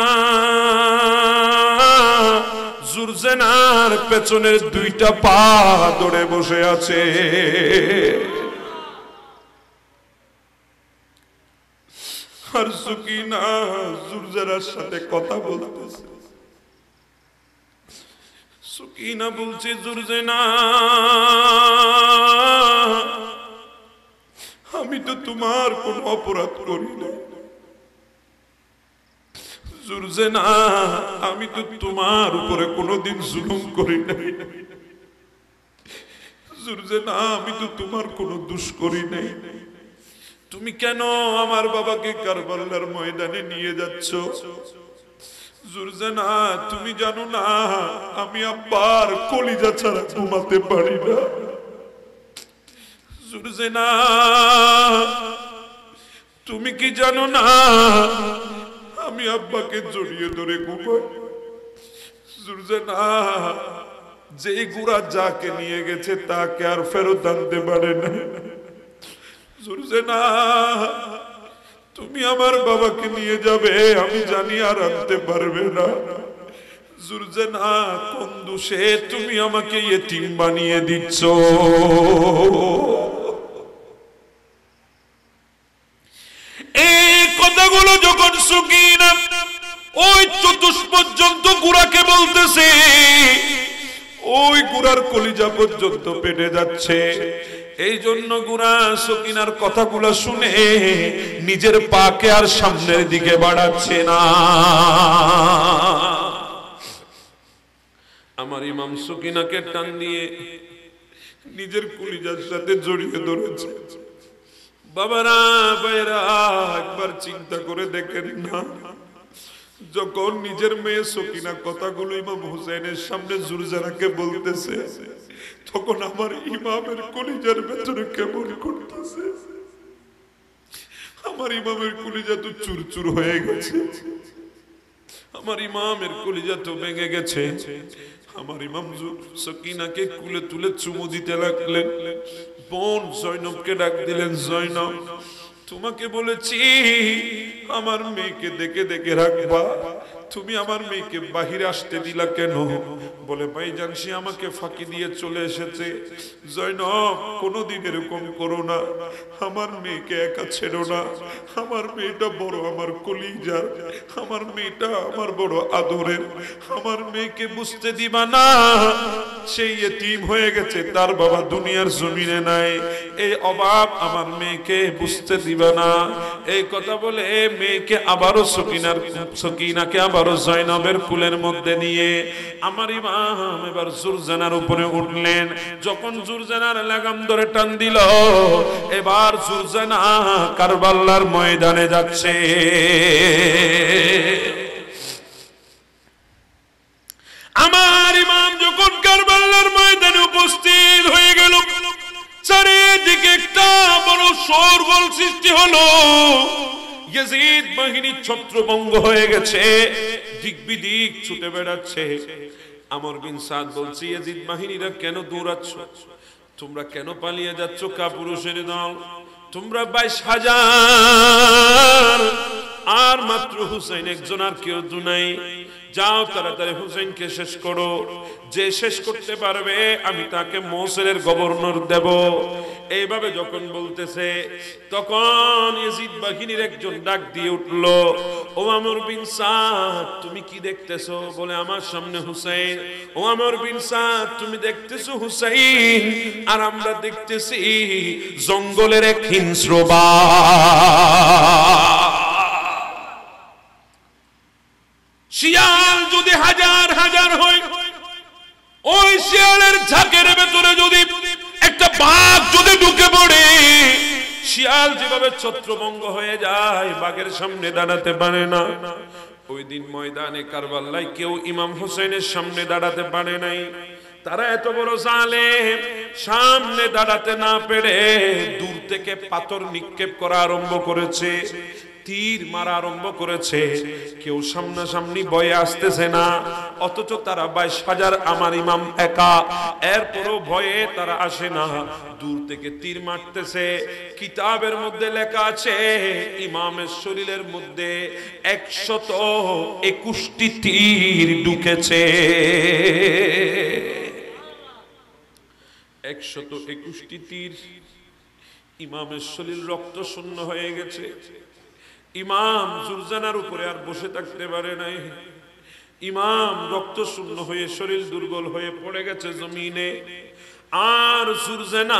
জুরজানার পেছনের দুইটা পা ধরে বসে আছে। আর সকিনা জুরজানার সাথে কথা বলতেছে। সকিনা বলছে, জুরজানা আমি তো তোমার কোন অপরাধ করি না। জুরজানা আমি তো তোমার উপরে কোনোদিন জুলুম করি নাই। জুরজানা আমি তো তোমার কোনো দোষ করি নাই। তুমি কেন আমার বাবাকে কারবালার ময়দানে নিয়ে যাচ্ছ? জুরজানা, তুমি জানো না আমি আব্বার কলিজা ছাড়া ঘুমাতে পারি না। জুরজানা, তুমি কি জানো না আমি আব্বাকে জড়িয়ে ধরে ঘুমাই? জুরজানা, যে গুড়া যাকে নিয়ে গেছে তাকে আর ফেরত আনতে পারে না। জুরজানা, তুমি আমার বাবাকে নিয়ে যাবে আমি জানি আর আনতে পারবে না। জুরজানা, কোন দোষে তুমি আমাকে ইতিম বানিয়ে দিচ্ছ? এই কথাগুলো যখন সুকিনা ওই চতুষ পর্যন্ত গুড়াকে বলতেছে, ওই গুড়ার কলিজা পর্যন্ত পেটে যাচ্ছে। এই জন্য গুড়া সকিনার কথাগুলো শুনে নিজের পাকে আর সামনের দিকে বাড়াচ্ছে না। আমার ইমাম সকিনাকে টান দিয়ে নিজের কলিজার সাথে জড়িয়ে ধরেছে। বাবারা, ভাইরা, একবার চিন্তা করে দেখেন না, যখন নিজের মেয়ে সকিনা কথাগুলো ইমাম হুসাইনের সামনে জুরজানাকে বলতেছে, তখন আমার ইমামের কলিজার ভেতরে কেমন করতেছে। আমার ইমামের কলিজা তো চুরচুর হয়ে গেছে, আমার ইমামের কলিজা তো ভেঙে গেছে। আমার ইমাম সকিনাকে কুলে তুলে চুমু দিতে লাগলেন। বোন জয়নবকে ডাক দিলেন, জয়নব, তোমাকে বলেছি আমার মেয়েকে দেখে দেখে রাখবা, তুমি আমার মেয়েকে বাহিরে আসতে দিলা কেন? বলে, ভাইজান, সে আমাকে ফাঁকি দিয়ে চলে এসেছে। জয়নব, কোনোদিন এরকম করো না, আমার মেয়েকে একা ছেড়ো না। আমার মেয়েটা বড় আমার কলিজার, আমার মেয়েটা আমার বড় আদরের। আমার মেয়েকে বুঝতে দিবা না সেই ইতিম হয়ে গেছে, তার বাবা দুনিয়ার জমিনে নাই, এই অভাব আমার মেয়েকে বুঝতে দিবা না। এই কথা বলে মেয়েকে আবারও সকিনাকে আবারও জয়নবের কুলের মধ্যে নিয়ে আমার ইমাম এবার জুরজানার উপরে উঠলেন। যখন জুরজানার লাগাম ধরে টান দিল, এবার জুরজানা কারবালার ময়দানে যাচ্ছে। আমার ইমাম যখন কারবালার ময়দানে উপস্থিত হয়ে গেল, চারিদিকে একটা বড় শোরগোল সৃষ্টি হলো। ইয়াজিদ বাহিনী ছত্রভঙ্গ হয়ে গেছে, দিক বিদিক ছুটে বেড়াচ্ছে। আমর বিন সাদ বলছে, ইয়াজিদ বাহিনীরা কেন দৌড়াচ্ছ? তোমরা কেন পালিয়ে যাচ্ছ? কাপুরুষের দল, তোমরা 22,000, আর মাত্র হুসাইন একজন, আর কেউ নাই। যাও তাড়াতাড়ি হুসাইনকে শেষ করো, যে শেষ করতে পারবে আমি তাকে মৌসুলের গভর্নর দেব। এইভাবে যখন বলতেছে, তখন ইয়াজিদ বাহিনীর একজন ডাক দিয়ে উঠলো, ও আমর বিন সাদ, তুমি কি দেখতেছো? বলে, আমার সামনে হুসাইন। ও আমর বিন সাদ, তুমি দেখতেছো হুসাইন, আর আমরা দেখতেছি জঙ্গলের এক হিংস্র বাঘ। শিয়াল যদি হাজার হাজার হয়, ওই শিয়ালের ঝাঁকের ভেতরে যদি একটা বাঘ যদি ঢুকে পড়ে, শিয়াল যেভাবে ছত্রভঙ্গ হয়ে যায়, বাঘের সামনে দাঁড়াতে পারে না। ওই দিন ময়দানে কারবালায় কেউ ইমাম হোসেনের সামনে দাঁড়াতে পারে নাই। তারা এত বড় জালেম, সামনে দাঁড়াতে না পেরে দূর থেকে পাথর নিক্ষেপ করা আরম্ভ করেছে, তীর মারা আরম্ভ করেছে। কেউ সামনাসামনি ভয়ে আসতেছে না, অথচ তারা 22,000, আমার ইমাম একা, এরপরও ভয়ে তারা আসে না, দূর থেকে তীর মারতেছে। কিতাবের মধ্যে লেখা আছে, ইমামের শরীরের মধ্যে 121টি তীর ঢুকেছে। 121টি তীর। ইমামের শরীর রক্ত শূন্য হয়ে গেছে। ইমাম জুরজানার উপরে আর বসে থাকতে পারে নাই। ইমাম রক্ত শূন্য হয়ে শরীর দুর্বল হয়ে পড়ে গেছে জমিনে। আর জুরজানা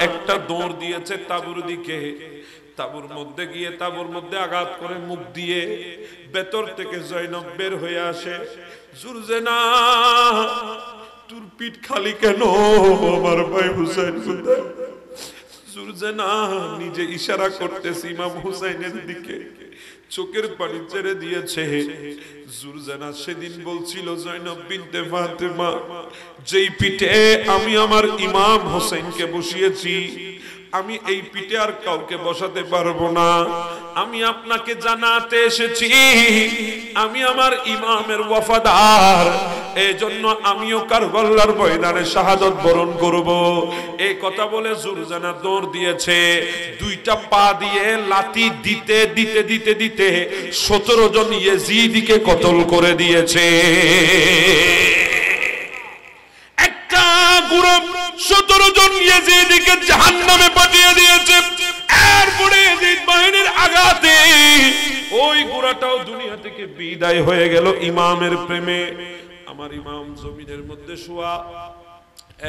একটা দৌড় দিয়েছে তাবুর দিকে। তাবুর মধ্যে গিয়ে তাবুর মধ্যে আঘাত করে মুখ দিয়ে ভেতর থেকে জয়নব বের হয়ে আসে। জুরজানা, তোর পিঠ খালি কেন? আমার ভাই হুসাইন কোথায়? জুরজানা নিজে ইশারা করতেছে ইমাম হুসাইনের দিকে, চোখের পানি ছেড়ে দিয়েছে। জুরজানা সেদিন বলছিল, জয়নব বিনতে ফাতেমা, যেই পিঠে আমি আমার ইমাম হোসেনকে বসিয়েছি, আমি এই পিঠে আর কাউকে বসাতে পারবো না। আমি আপনাকে জানাতে এসেছি আমি আমার ইমামের ওয়াফাদার, এই জন্য আমিও কারবালার ময়দানে শাহাদত বরণ করব। এই কথা বলে জুরজানা দৌড় দিয়েছে, দুইটা পা দিয়ে লাথি দিতে দিতে দিতে দিতে 17 জন ইয়েজিদিকে কতল করে দিয়েছে। একটা গ্রুপ 17 জন ইয়েজিদিকে জাহান্নামে পাঠিয়ে দিয়েছে। এরপরে ইয়েজিদ বাহিনীর আঘাতে ওই গোড়াটাও দুনিয়া থেকে বিদায় হয়ে গেল ইমামের প্রেমে। আমার ইমাম জমিনের মধ্যে শোয়া,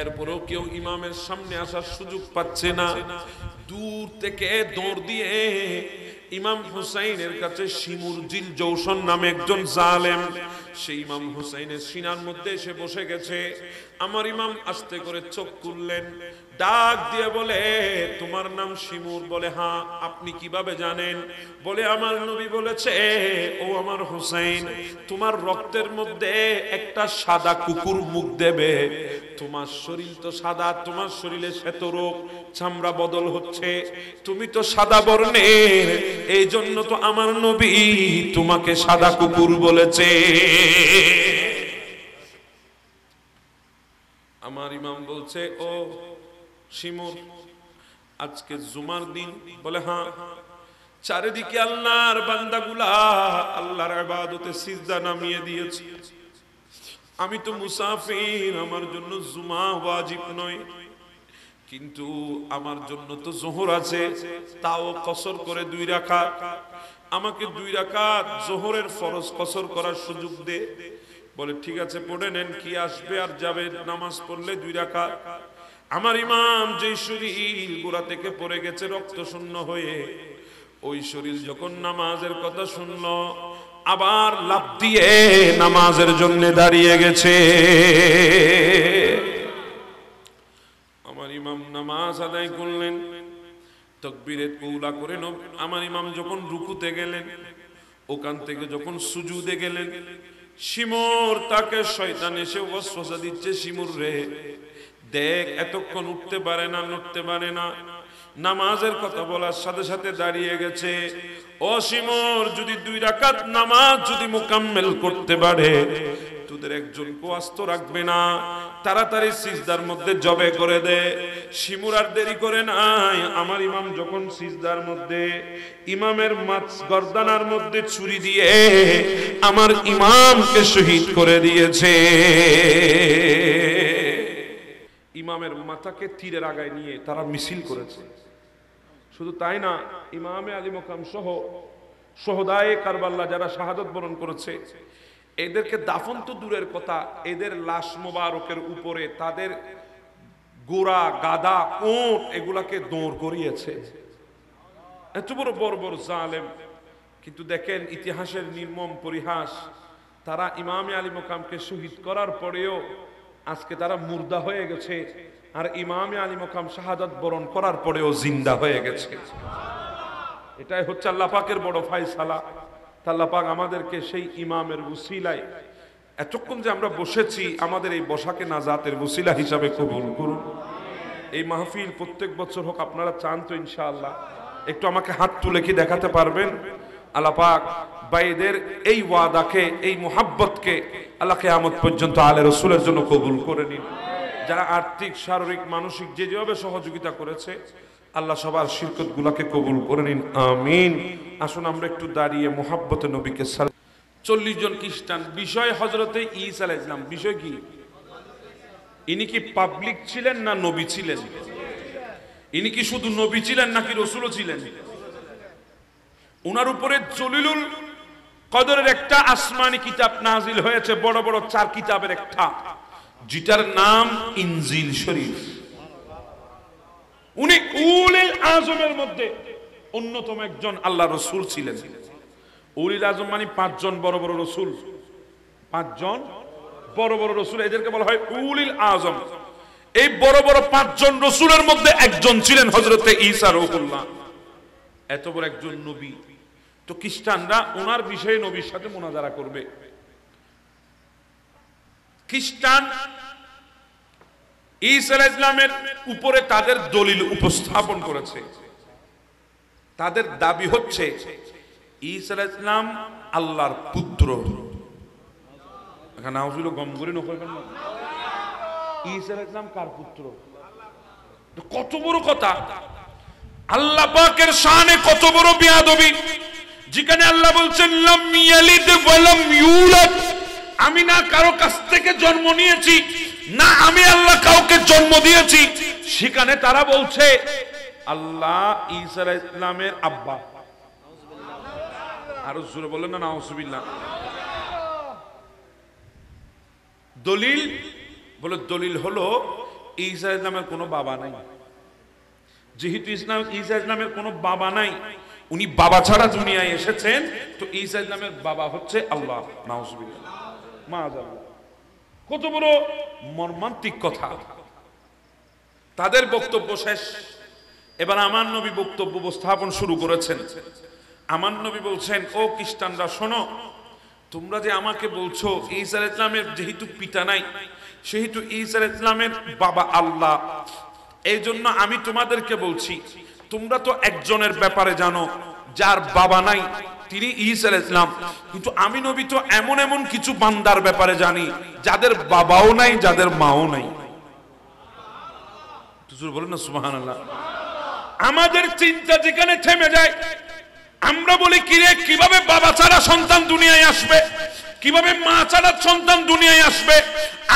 এরপরেও কেউ ইমামের সামনে আসার সুযোগ পাচ্ছে না। দূর থেকে দৌড় দিয়ে ইমাম হুসাইনের কাছে শিমুরজিল জৌশন নামে একজন জালেম, সেই ইমাম হুসাইনের সিনার মধ্যে এসে বসে গেছে। আমার ইমাম আস্তে করে চোখ খুললেন, ডাক দিয়ে বলে, তোমার নাম শিমুর? বলে হ্যাঁ। আপনি কিভাবে জানেন? বলে আমার নবী বলেছে ও আমার হুসাইন, তোমার রক্তের মধ্যে একটা সাদা কুকুর মুখ দেবে। তোমার শরীর তো সাদা, তোমার শরীরে শ্বেত রোগ, চামড়া বদল হচ্ছে, তুমি তো সাদা বর্ণের, এই জন্য তো আমার নবী তোমাকে সাদা কুকুর বলেছে। আমার ইমাম বলছে, ও শিমুর, আজকে জুমার দিন? বলে হ্যাঁ। চারিদিকে আল্লাহর বান্দাগুলা আল্লাহর ইবাদতে সিজদা নামিয়ে দিয়েছে, আমি তো মুসাফির, আমার জন্য জুমা ওয়াজিব নয়, কিন্তু আমার জন্য তো জোহর আছে, তাও কসর করে 2 রাকাত। আমাকে 2 রাকাত জোহরের ফরজ কসর করার সুযোগ দে। বলে ঠিক আছে, পড়ে নেন, কি আসবে আর যাবে, নামাজ পড়লে 2 রাকাত। আমার ইমাম যেই শরীর গোড়া থেকে পড়ে গেছে রক্ত শূন্য হয়ে, ওই শরীর যখন নামাজের কথা শুনলো, আবার লাফ দিয়ে নামাজের জন্য দাঁড়িয়ে গেছে। আমার ইমাম নামাজ আদায় করলেন, তাকবীরে উলা করে আমার ইমাম যখন রুকুতে গেলেন, ওখান থেকে যখন সুজুদে গেলেন, শিমুর তাকে শয়তান এসে ওয়াসওয়াসা দিচ্ছে, শিমুর রে দেখ, এতক্ষণ উঠতে পারে না, নড়তে পারে না, নামাজের কথা বলার সাথে সাথে দাঁড়িয়ে গেছে। ও শিমুর, যদি 2 রাকাত নামাজ যদি মুকাম্মেল করতে পারে, তোদের একজনকে আস্ত রাখবে না, তাড়াতাড়ি সিজদার মধ্যে জবে করে দে। শিমুর আর দেরি করে নাই, আমার ইমাম যখন সিজদার মধ্যে ইমামের গর্দানার মধ্যে ছুরি দিয়ে আমার ইমামকে শহীদ করে দিয়েছে। ইমামের মাথাকে তীরের আগায় নিয়ে তারা মিছিল করেছে। শুধু তাই না, ইমামে আলী মোকাম সহ শহদায়ে কারবালা যারা শাহাদত বরণ করেছে, এদেরকে দাফন তো দূরের কথা, এদের লাশ মোবারকের উপরে তাদের গোড়া, গাদা, ওঁট এগুলাকে দৌড় করিয়েছে। এত বড় বর্বর জালেম। কিন্তু দেখেন ইতিহাসের নির্মম পরিহাস, তারা ইমামে আলী মোকামকে শহীদ করার পরেও আজকে তারা মুর্দা হয়ে গেছে, আর ইমামে আলী মোকাম শাহাদাত বরণ করার পরেও জিন্দা হয়ে গেছে। এটাই হচ্ছে আল্লাহ পাকের বড় ফায়সালা। আল্লাহ পাক আমাদেরকে সেই ইমামের উসিলায় এতক্ষণ যে আমরা বসেছি, আমাদের এই বসাকে নাজাতের উসিলা হিসাবে কবুল করুন। এই মাহফিল প্রত্যেক বছর হোক, আপনারা চান তো ইনশাআল্লাহ? একটু আমাকে হাত তুলে কি দেখাতে পারবেন? আল্লাহ পাক ভাইদের এই ওয়াদাকে, এই মুহাব্বতকে আল্লাহ কিয়ামত পর্যন্ত আলে রাসূলের জন্য কবুল করে নিন। যারা আর্থিক, শারীরিক, মানসিক যেভাবে সহযোগিতা করেছে, আল্লাহ সবার শিরকত গুলাকে কবুল করে নিন, আমিন। আসুন আমরা একটু দাঁড়িয়ে মুহাব্বতে নবীকে সালাম। 40 জন খ্রিস্টান, বিষয় হযরতে ঈসা আলাইহিস সালাম। বিষয় কি? ইনি কি পাবলিক ছিলেন না নবী ছিলেন? ইনি কি শুধু নবী ছিলেন নাকি রাসূলও ছিলেন? উনার উপরে জলিলুল কদরের একটা আসমানি কিতাব নাজিল হয়েছে, বড় বড় 4 কিতাবের একটা, যেটার নাম ইনজিল শরীফ। উনি উলিল আজমের মধ্যে অন্যতম একজন আল্লাহ রাসূল ছিলেন। উলিল আজম মানে 5 জন বড় বড় রাসূল, 5 জন বড় বড় রাসূল, এদেরকে বলা হয় উলিল আজম। এই বড় বড় 5 জন রাসূলের মধ্যে একজন ছিলেন হযরতে ঈসা রূহুল্লাহ। এত বড় একজন নবী, তো খ্রিস্টানরা ওনার বিষয়ে নবীর সাথে মুনাজারা করবে। খ্রিস্টান ঈসা আলাইহিস সালামের উপরে তাদের দলিল উপস্থাপন করেছে। তাদের দাবি হচ্ছে ঈসা আলাইহিস সালাম আল্লাহর পুত্র। এখানে নাউজুল গম করে নকরবেন না, ঈসা আলাইহিস সালাম কার পুত্র? কত বড় কথা! আল্লাহ পাকের শানে কত বড় বেয়াদবি, যেখানে আল্লাহ বলছেন লাম ইয়ালিদ ওয়া লাম ইউলাদ, আমি না কারো কাছ থেকে জন্ম নিয়েছি, না আমি আল্লাহ কাউকে জন্ম দিয়েছি। সেখানে তারা বলছে আল্লাহ ঈসা আলাইহিস সালামের আব্বা। আরো জোরে বলেন না নাউজুবিল্লাহ। দলিল বলে, দলিল হলো ঈসা আলাইহিস সালামের কোনো বাবা নাই। যেহেতু ঈসা আলাইহিস সালামের কোনো বাবা নাই, উনি বাবা ছাড়া দুনিয়ায় এসেছেন, তো ঈসা আলাইহিস সালামের বাবা হচ্ছে আল্লাহ। নাউজুবিল্লাহ, মাআযাল্লাহ। কত বড় মর্মান্তিক কথা! তাদের বক্তব্য শেষ, এবার আমার নবী বক্তব্য উপস্থাপন শুরু করেছেন। আমার নবী বলছেন, ও খ্রিস্টানরা শোনো, তোমরা যে আমাকে বলছো ঈসা আলাইহিস সালামের যেহেতু পিতা নাই, সেহেতু ঈসা আলাইহিস সালামের বাবা আল্লাহ, এই জন্য আমি তোমাদেরকে বলছি, তোমরা তো একজনের ব্যাপারে জানো যার বাবা নাই, তিনি ঈসা আলাইহিস সালাম। কিন্তু আমি নবী তো এমন এমন কিছু বান্দার ব্যাপারে জানি যাদের বাবাও নাই, যাদের মাও নাই। বলেন না সুবহানাল্লাহ। আমাদের চিন্তা যেখানে থেমে যায়, আমরা বলি কিরে, কিভাবে বাবা ছাড়া সন্তান দুনিয়ায় আসবে, কিভাবে মা ছাড়া সন্তান দুনিয়ায় আসবে।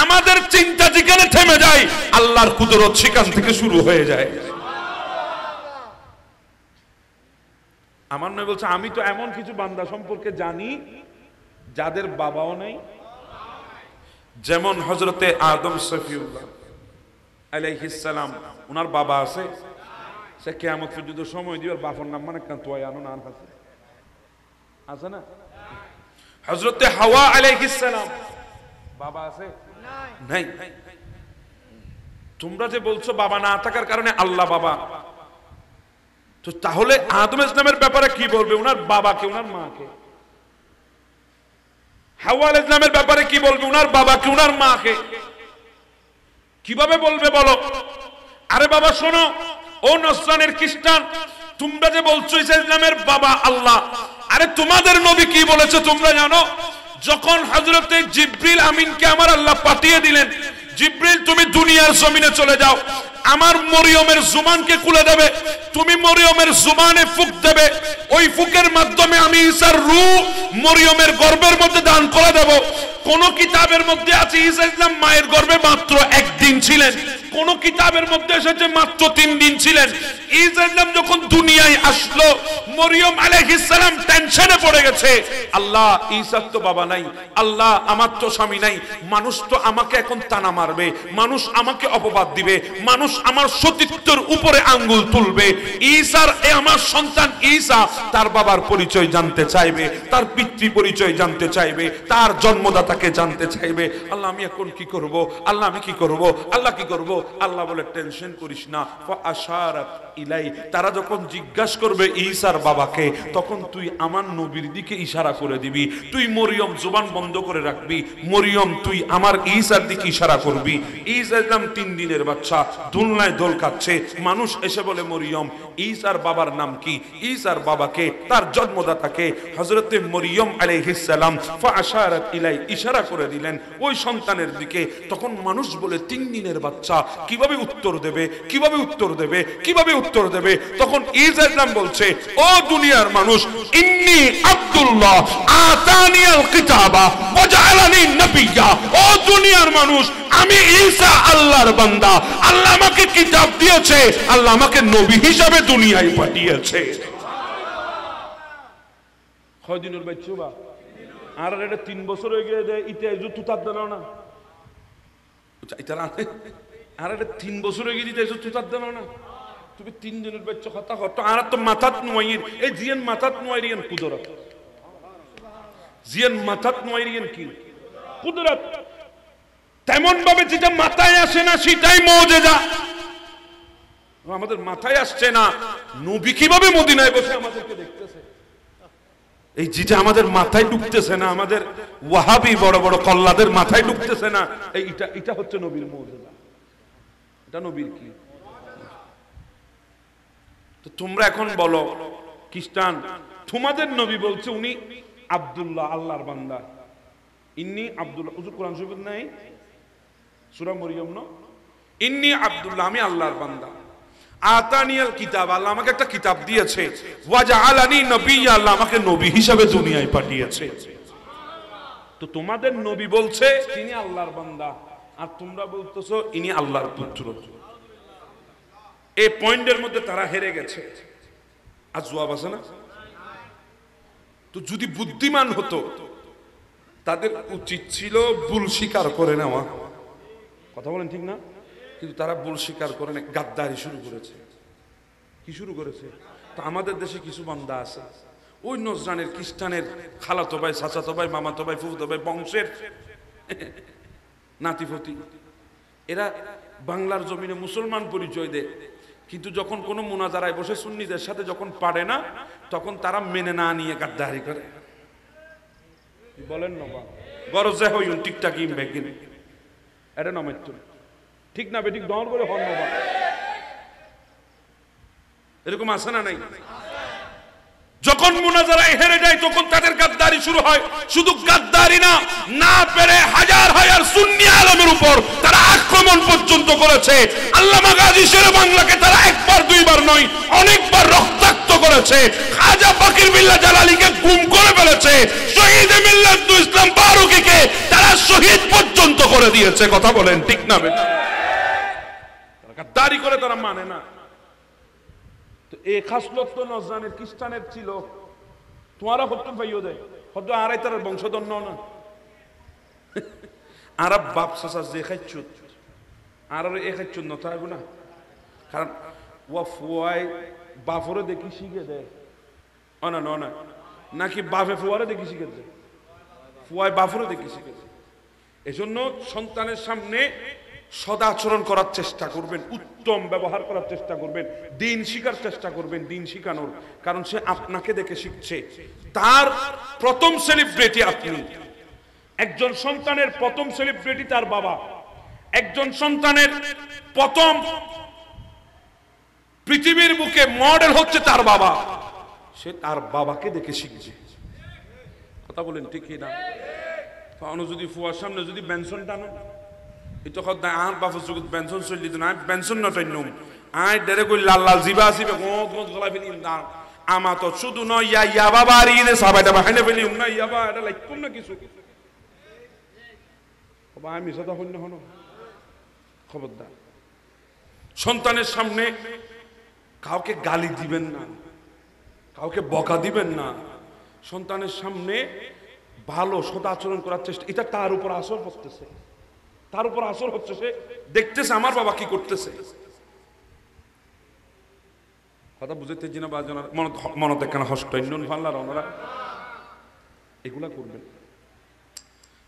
আমাদের চিন্তা যেখানে থেমে যায়, আল্লাহর কুদরত সেখান থেকে শুরু হয়ে যায়। আমার নবী বলছে, আমি তো এমন কিছু বান্দা সম্পর্কে জানি যাদের বাবাও নাই। যেমন হযরতে আদম সফিউল্লাহ আলাইহিস সালাম, ওনার বাবা আছে, সে কিয়ামত পর্যন্ত সময় দিবার বাবার নাম মানে কান তোয়া আনো না আছে না। হযরতে হাওয়া আলাইহিস সালাম, বাবা আছে নাই। তোমরা যে বলছো বাবা না থাকার কারণে আল্লাহ বাবা, তো তাহলে আদম ইসলামের ব্যাপারে কি বলবে? ওনার বাবাকে, ওনার মাকে। হাওয়া আলাইহিস সালামের ব্যাপারে কি বলবে? ওনার বাবাকে, ওনার মাকে। কিভাবে বলবে বলো? আরে বাবা শোনো, ও নসরানের খ্রিস্টান, তোমরা যে বলছো ঈসা ইসলামের বাবা আল্লাহ, আরে তোমাদের নবী কি বলেছে তোমরা জানো? যখন হযরতে জিবরিল আমিনকে আমার আল্লাহ পাঠিয়ে দিলেন, জিবরিল তুমি দুনিয়ার জমিনে চলে যাও, আমার মরিয়মের জুবানকে খুলে দেবে, তুমি মরিয়মের জুবানে ফুক দেবে, ওই ফুকের মাধ্যমে আমি ঈসার রূহ মরিয়মের গর্ভের মধ্যে দান করে দেব। কোন কিতাবের মধ্যে আছে ঈসা ইসলাম মায়ের গর্ভে মাত্র 1 দিন ছিলেন, কোন কিতাবের মধ্যে এসেছে মাত্র 3 দিন ছিলেন। ঈসা ইসলাম যখন দুনিয়ায় আসলো, মরিয়ম আলাইহিস সালাম টেনশনে পড়ে গেছে, আল্লাহ ঈসার তো বাবা নাই, আল্লাহ আমার তো স্বামী নাই, মানুষ তো আমাকে এখন তানা মারবে, মানুষ আমাকে অপবাদ দিবে, মানুষ আমার সতীত্বের উপরে আঙ্গুল তুলবে। ঈসার আমার সন্তান ঈসা তার বাবার পরিচয় জানতে চাইবে, তার পিতৃ পরিচয় জানতে চাইবে, তার জন্মদাতাকে জানতে চাইবে। আল্লাহ আমি এখন কি করব? আল্লাহ আমি কি করব? আল্লাহ কি করব? আল্লাহ বলে টেনশন করিস না। ফাআশারাত ইলাই, তারা যখন জিজ্ঞাসা করবে ঈসার বাবাকে, তখন তুই আমার নবীর দিকে ইশারা করে দিবি। তুই মরিয়ম জবান বন্ধ করে রাখবি, মরিয়ম তুই আমার ঈসার দিকে ইশারা করবি। ঈসা ইসলাম 3 দিনের বাচ্চা, দুলনায় দোল খাচ্ছে, মানুষ এসে বলে মরিয়ম, ঈসার বাবার নাম কি? ঈসার বাবাকে, তার জন্মদাতাকে হযরতে মরিয়ম আলাইহিস সালাম ফাআশারাত ইলাই, ইশারা করে দিলেন ওই সন্তানের দিকে। তখন মানুষ বলে 3 দিনের বাচ্চা, কিভাবে উত্তর দেবে? কিভাবে উত্তর দেবে? কিভাবে উত্তর দেবে? তখন ঈসা ইসলাম বলছে, ও দুনিয়ার মানুষ, ইন্নী আব্দুল্লাহ আতানিয়াল কিতাবা ওয়া জাআলানি নবিয়্যা। ও দুনিয়ার মানুষ, আমি ঈসা আল্লাহর বান্দা, আল্লাহ আমাকে কিতাব দিয়েছে, আল্লাহ আমাকে নবী হিসাবে দুনিয়ায় পাঠিয়েছে। কয়দিনের বাচ্চা? আর এটা 3 বছর হয়ে গেছে, ইতে যুদ্ধ তার দাও না, আর এটা 3 বছর হয়ে গেছে, যুদ্ধ তার দাও না। তুমি 3 দিনের বাচ্চা কথা কত? আর তো মাথাত নোয়াইর, এই জিয়ান মাথাত নোয়াইরিয়ান কুদরত, জিয়ান মাথাত নোয়াইরিয়ান কি কুদরত। তেমন ভাবে যেটা মাথায় আসে না সেটাই মুজিজা। আমাদের মাথায় আসছে না নবী কিভাবে মদিনায় বসে আমাদেরকে দেখতেছে, এই যেটা আমাদের মাথায় ঢুকতেছে না, আমাদের ওয়াহাবি বড় বড় কল্লাদের মাথায় ঢুকতেছে না, এটা হচ্ছে নবীর মুজিজা। এটা নবীর কি? তো তোমরা এখন বলো খ্রিস্টান, তোমাদের নবী বলছে উনি আব্দুল্লাহ, আল্লাহর বান্দা। ইন্নী আব্দুল্লাহ, হুজুর কোরআন শরীফে নাই সূরা মরিয়ম না, ইন্নী আব্দুল্লাহ, আমি আল্লাহর বান্দা। আতানিয়াল কিতাব, আল্লাহ আমাকে একটা কিতাব দিয়েছে। ওয়া জাআলানি নবিয়্যা, আল্লাহ আমাকে নবী হিসেবে দুনিয়ায় পাঠিয়েছে। তো তোমাদের নবী বলছে তিনি আল্লাহর বান্দা, আর তোমরা বলতেছো ইনি আল্লাহর পুত্র। এই পয়েন্টের মধ্যে তারা হেরে গেছে। আর জবাব আছে না? তো যদি বুদ্ধিমান হতো তাদের উচিত ছিল ভুল স্বীকার করে নেওয়া। কথা বলেন ঠিক না? কিন্তু তারা ভুল স্বীকার করে না, গাদ্দারি শুরু করেছে। কি শুরু করেছে? তো আমাদের দেশে কিছু বান্দা আছে ওই নজরানের খ্রিস্টানের খালাতো ভাই, চাচাতো ভাই, মামাতো ভাই, ফুফুতো ভাই বংশের নাতিফতি, এরা বাংলার জমিনে মুসলমান পরিচয় দেয়, কিন্তু যখন কোনো মুনাজারায় বসে সুন্নিদের সাথে যখন পারে না তখন তারা মেনে না নিয়ে গাদ্দারি করে। বলেন না গরজে হইন টিকটাক ইম বেগিন, এটা নমাইত ঠিক না বেঠিক দর করে হন বাবা, এরকম আছে না নাই? যখন মুনাজারায় হেরে যায় তখন তাদের গাদ্দারি শুরু হয়। শুধু গাদ্দারি না, না পেরে হাজার হাজার সুন্নি আলেমের উপর তারা আক্রমণ পর্যন্ত করেছে। আল্লামা গাজী শেরে বাংলাকে তারা একবার দুইবার নয় অনেকবার রক্তাক্ত করেছে। খাজা ফকির বিল্লাহ জালালীকে গুম করে ফেলেছে। শহীদ মিল্লাতুল ইসলাম ফারুকীকে তারা শহীদ পর্যন্ত করে দিয়েছে। কথা বলেন ঠিক না বেটা? গাদ্দারি করে তারা মানে না। তো এই খাসলত তো নজরানের খ্রিস্টানের ছিল, তোমারা হত্যা পাইও দেয় হয়তো আড়াই তার বংশধর না আরব বাপ চাচা যে খাইছুত আর এ খাইছুত না থাকবো না, কারণ ও ফুয়াই বাফরে দেখি শিখে দেয় অনা না, নাকি বাপে ফুয়ারে দেখি শিখে দেয়, ফুয়াই বাফরে দেখি শিখে দেয়। এজন্য সন্তানের সামনে সদাচরণ করার চেষ্টা করবেন, উত্তম ব্যবহার করার চেষ্টা করবেন, দিন শিখার চেষ্টা করবেন, দিন শিখানোর, কারণ সে আপনাকে দেখে শিখছে। তার প্রথম সেলিব্রিটি আপনি। একজন সন্তানের প্রথম সেলিব্রিটি তার বাবা। একজন সন্তানের প্রথম পৃথিবীর বুকে মডেল হচ্ছে তার বাবা। সে তার বাবাকে দেখে শিখছে। কথা বলেন ঠিক না? যদি ফুয়ার সামনে যদি বেনসন টানো, এটা কথা আর বাফুর জগৎ বেনসন চলি না, বেনসন না টাইন আই ডাইরেক্ট কই লাল লাল জিবা আসিবে গদ গদ গলা ফেলি না। আমা তো শুধু নয় ইয়া বাবা আর ইনে সাবাইটা বাহাইনে ফেলি না, ইয়া বা এটা লাইকুম না কিছু। বাবা আমি সদা হন্য হনো খবরদার। সন্তানের সামনে কাউকে গালি দিবেন না, কাউকে বকা দিবেন না। সন্তানের সামনে ভালো সদাচরণ করার চেষ্টা, এটা তার উপর আসর করতেছে, তার উপর আসর হচ্ছে। সে দেখতেছে আমার বাবা কি করতেছে। কথা বুঝতে জিনা বাজনার মনে দেখেন হস্তাইন ফাল্লার ওনারা এগুলা করবেন।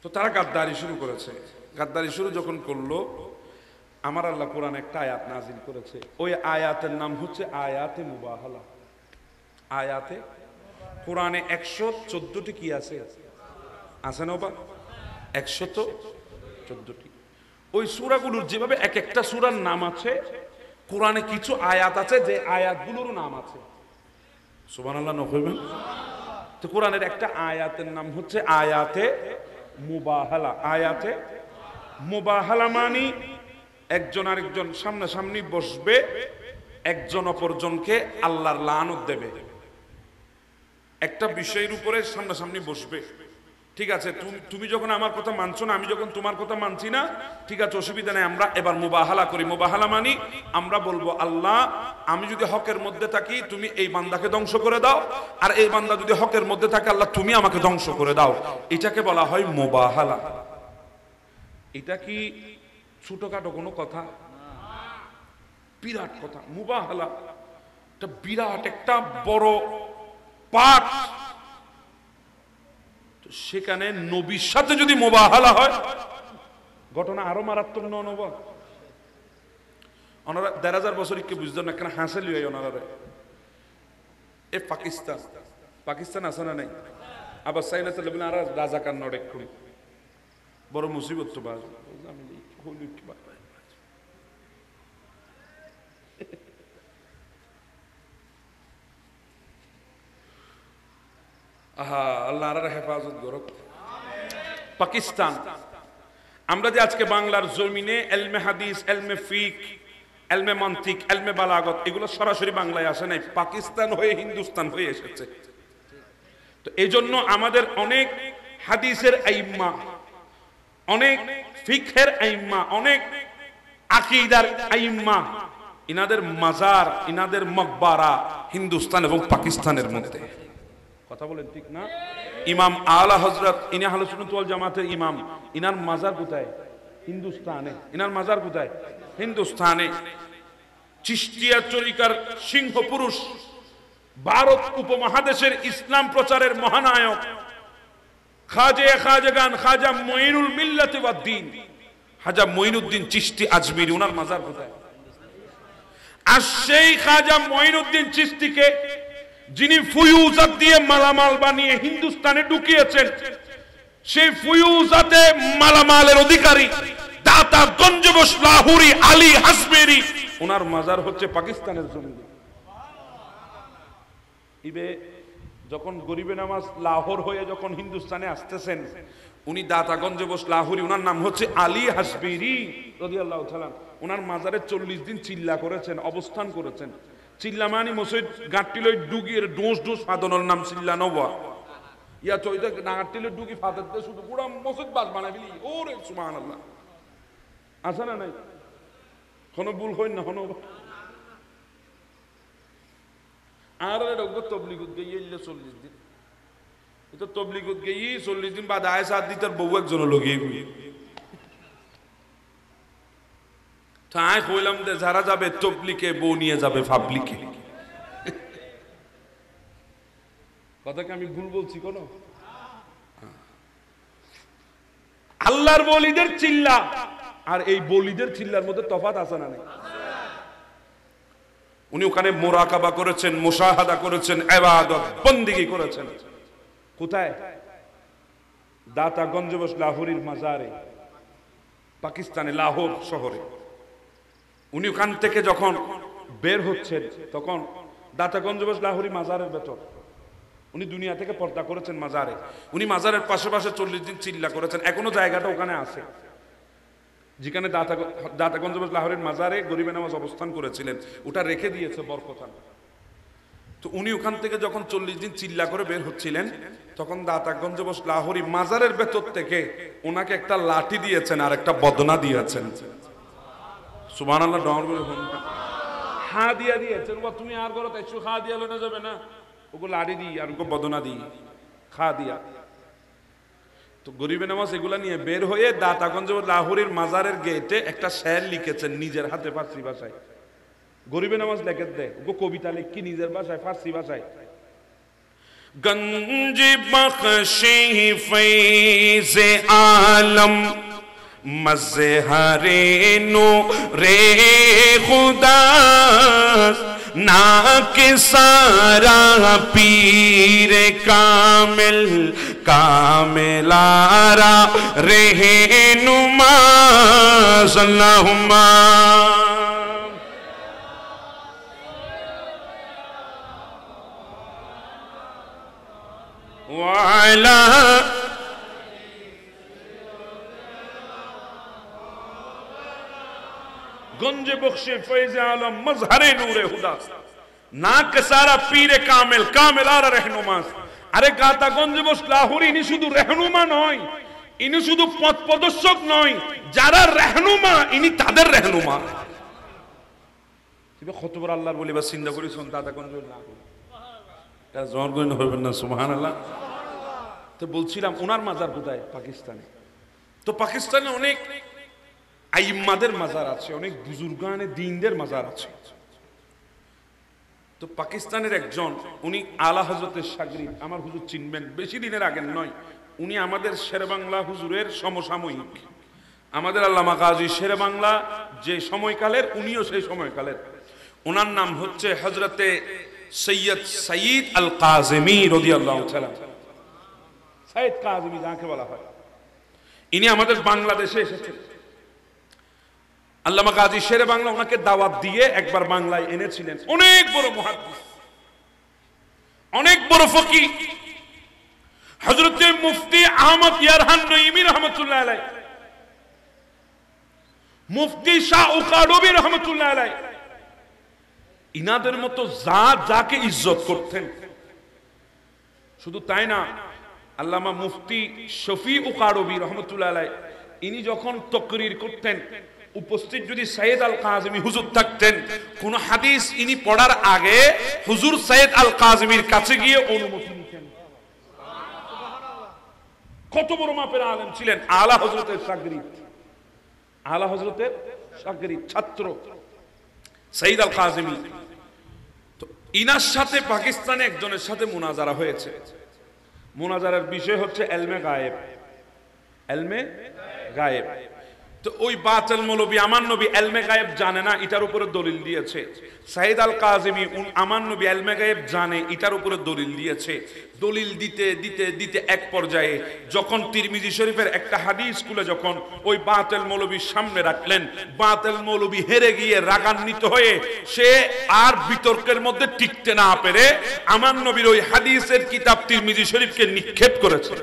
তো তারা গাদ্দারি শুরু করেছে। গাদ্দারি শুরু যখন করলো, আমার আল্লাহ কোরআন একটা আয়াত নাজিল করেছে। ওই আয়াতের নাম হচ্ছে আয়াতে মুবাহালা। আয়াতে কোরআনে 114টি কি আছে? আছে না বাবা? 114টি। ওই সূরাগুলোর যেভাবে এক একটা সূরার নাম আছে, কোরআনে কিছু আয়াত আছে যে আয়াতগুলোর নাম আছে। সুবহানাল্লাহ নকইবেন? তো কোরআনের একটা আয়াতের নাম হচ্ছে আয়াতে মুবাহালা। আয়াতে মুবাহালা মানে একজন আরেকজন সামনাসামনি বসবে, একজন অপরজনকে আল্লাহর লানত দেবে। একটা বিষয়ের উপরে সামনাসামনি বসবে, ঠিক আছে? তুমি যখন আমার কথা মানছো না, আমি যখন তোমার কথা মানছি না, ঠিক আছে অসুবিধা নেই, আমরা এবার মুবাহালা করি। মুবাহালা মানি আমরা বলবো আল্লাহ আমি যদি হকের মধ্যে থাকি তুমি এই বান্দাকে ধ্বংস করে দাও, আর এই বান্দা যদি হকের মধ্যে থাকে আল্লাহ তুমি আমাকে ধ্বংস করে দাও। এটাকে বলা হয় মুবাহালা। এটা কি ছোটখাটো কোনো কথা? বিরাট কথা। মুবাহালা এটা বিরাট একটা বড় পাঠ। সেখানে নবীর সাথে যদি মুবাহালা হয় ঘটনা আরো মারাত্মক নব ওনারা ১,৫০০ বছর কি বুঝতো না কেন হাসে লিয়ে ওনারা এ পাকিস্তান পাকিস্তান আছে না নাই আবার চাইনা চলে আর রাজাকার নড়ে বড় মুসিবত তো বাজ আহা আল্লাহ আর হেফাজত করুক। পাকিস্তান আমরা যে আজকে বাংলার জমিনে এলমে হাদিস এলমে ফিক এলমে মান্তিক এলমে বালাগত এগুলো সরাসরি বাংলায় আসে নাই, পাকিস্তান হয়ে হিন্দুস্তান হয়ে এসেছে। তো এই জন্য আমাদের অনেক হাদিসের আইম্মা, অনেক ফিকহের আইম্মা, অনেক আকীদার আইম্মা, ইনাদের মাজার ইনাদের মকবারা হিন্দুস্তান এবং পাকিস্তানের মধ্যে। কথা বলেন ঠিক না? ইমাম আলা হযরত ইনি আহলে সুন্নাত ওয়াল জামাতের ইমাম, ইনার মাজার কোথায়? হিন্দুস্তানে। ইনার মাজার কোথায়? হিন্দুস্তানে। চিশতিয়া তরিকার সিংহ পুরুষ, ভারত উপমহাদেশের ইসলাম প্রচারের মহানায়ক খাজাগান খাজা মঈনুল মিল্লাত ওয়াদ দ্বীন খাজা মঈনুদ্দিন চিশতি আজমিরি, ওনার মাজার কোথায়? আর সেই খাজা মঈনুদ্দিন চিশতিকে যিনি ফুয়ুজাত দিয়ে মালামাল বানিয়ে হিন্দুস্তানে ঢুকিয়েছেন, সেই ফুয়ুজাতে মালামালের অধিকারী দাতা গঞ্জবশ লাহুরি আলী হাসবেরি, ওনার মাজার হচ্ছে পাকিস্তানের জমিনে। ইবে যখন গরিবে নামাজ লাহোর হয়ে যখন হিন্দুস্তানে আসতেছেন, উনি দাতা গঞ্জবশ লাহুরি, ওনার নাম হচ্ছে আলী হাসবেরি রাদিয়াল্লাহু তাআলা। ওনার মাজারে 40 দিন চিল্লা করেছেন, অবস্থান করেছেন। চিল্লামানি মসজিদ গাঁটটিল ডুগির ডোস ডোস ফাদনের নাম চিল্লা নবা ইয়া চইতে গাঁটটিল ডুগি ফাদাতে শুধু পুরো মসজিদ বাস বানাই ফেলি। ওরে সুবহানাল্লাহ, আছে না নাই? কোনো ভুল হই না হনো আর রোগ তবলিগত গিয়ে 40 দিন, এটা তবলিগত গিয়ে 40 দিন বাদ আয় 7 দিন তার বউ একজন লগিয়ে গই। তাই কইলাম যে যারা যাবে তবলিকে বউ নিয়ে যাবে পাবলিকে। কথা কি আমি ভুল বলছি কোন? আল্লাহর বলিদের চিল্লা আর এই বলিদের চিল্লার মধ্যে তফাৎ আছে না? উনি ওখানে মুরাকাবা করেছেন, মুশাহাদা করেছেন, ইবাদত বন্দেগী করেছেন। কোথায়? দাতা গঞ্জবশ লাহোরের মাজারে, পাকিস্তানে লাহোর শহরে। উনি ওখান থেকে যখন বের হচ্ছেন তখন দাতা গঞ্জবশ লাহোরি মাজারের ভেতর উনি দুনিয়া থেকে পর্দা করেছেন মাজারে। উনি মাজারের পাশে পাশে 40 দিন চিল্লা করেছেন। এখনো জায়গাটা ওখানে আছে যেখানে দাতা গঞ্জবশ লাহোরের মাজারে গরিবে নামাজ অবস্থান করেছিলেন, ওটা রেখে দিয়েছে বরকতান। তো উনি ওখান থেকে যখন 40 দিন চিল্লা করে বের হচ্ছিলেন, তখন দাতা গঞ্জবশ লাহোরি মাজারের ভেতর থেকে ওনাকে একটা লাঠি দিয়েছেন আর একটা বদনা দিয়েছেন। সুবহানাল্লাহ, ডর করে হা দিয়া দিয়েছেন। তুমি আর করো তাই খা দিয়া লনে যাবে না, ওগুলো লাড়ি দিই আর ওকে বদনা দিই খা দিয়া। তো গরিবে নামাজ এগুলা নিয়ে বের হয়ে দাতাগঞ্জ লাহোরের মাজারের গেটে একটা শের লিখেছেন নিজের হাতে ফার্সি ভাষায়। গরিবে নামাজ লেখে দেয়, ও কবিতা লিখি নিজের ভাষায় ফার্সি ভাষায়। গঞ্জ বখশে ফৈজে আলম মজহরে নূরে খুদা না के सारा पीर कामिल कामिलारा रहनुमा सल्लल्लाहुम्मा वाला गंज बख्शे फैज आलम मजहरे नूरे हुदा ना के सारा पीरे कामिल कामिलारा रहनुमा। আরে গাতা গঞ্জবশ লাহোরি ইনি শুধু रहनुमा নয়, ইনি শুধু পথ প্রদর্শক নয়, যারা रहनुमा ইনি তাদের रहनुमा। তুমি কত বড় আল্লাহর বলি বা চিন্তা করি শুন দাতা গঞ্জবশ লাহোরি এটা জোর করে হবেন না সুবহানাল্লাহ। তো বলছিলাম ওনার মাজার কোথায়? পাকিস্তানে। তো পাকিস্তানে অনেক আইম্মাদের মাজার আছে, অনেক বুজুর্গানে দ্বীনদের মাজার আছে। তো পাকিস্তানের একজন উনি আলা হযরতের শাগরিদ, আমার হুজুর চিনবেন, বেশি দিনের আগের নয়, উনি আমাদের শেরবাংলা হুজুরের সমসাময়িক। আমাদের আল্লামা গাজী শেরে বাংলা যে সময়কালের, উনিও সেই সময়কালের। ওনার নাম হচ্ছে হযরতে সৈয়দ সাঈদ আল কাযেমী রাদিয়াল্লাহু তাআলা। সাঈদ কাযেমী যাকে বলা হয়, ইনি আমাদের বাংলাদেশে এসেছেন। আল্লামা গাজী শেরে বাংলা ওনাকে দাওয়াত দিয়ে একবার বাংলায় এনেছিলেন। অনেক বড় মুহাদ্দিস, অনেক বড় ফকিহ, হযরতে মুফতি আহমদ ইয়ারহান নঈমী রাহমাতুল্লাহ আলাইহি, মুফতি শাহ উকাডবী রাহমাতুল্লাহ আলাইহি, ইনাদের মতো যাকে ইজ্জত করতেন। শুধু তাই না, আল্লামা মুফতি শফি উকাডবী রাহমাতুল্লাহ আলাইহি, ইনি যখন তাকরীর করতেন, উপস্থিত যদি সাইয়েদ আল কাযেমী হুজুর থাকতেন, কোন হাদিস ইনি পড়ার আগে হুজুর সাইয়েদ আল কাযেমীর কাছে গিয়ে অনুমতি নিতেন। কত বড় মাপের আলেম ছিলেন, আলা হযরতের শাগরিদ, আলা হযরতের শাগরিদ, ছাত্র সাইয়েদ আল কাযেমী। তো ইনার সাথে পাকিস্তানে একজনের সাথে মুনাজারা হয়েছে। মুনাজারার বিষয় হচ্ছে এলমে গায়েব, এলমে গায়েব। তো ওই বাতিল মৌলবী আমান নবী এলমে গায়েব জানে না, এটার উপরে দলিল দিয়েছে। সাইয়েদ আল কাযেমী আমান নবী এলমে গায়েব জানে, এটার উপরে দলিল দিয়েছে। দলিল দিতে দিতে দিতে এক পর্যায়ে যখন তিরমিজি শরীফের একটা হাদিস স্কুলে যখন ওই বাতিল মৌলবীর সামনে রাখলেন, বাতিল মৌলবী হেরে গিয়ে রাগান্বিত হয়ে সে আর বিতর্কের মধ্যে টিকতে না পেরে আমান নবীর ওই হাদিসের কিতাব তিরমিজি শরীফকে নিক্ষেপ করেছে।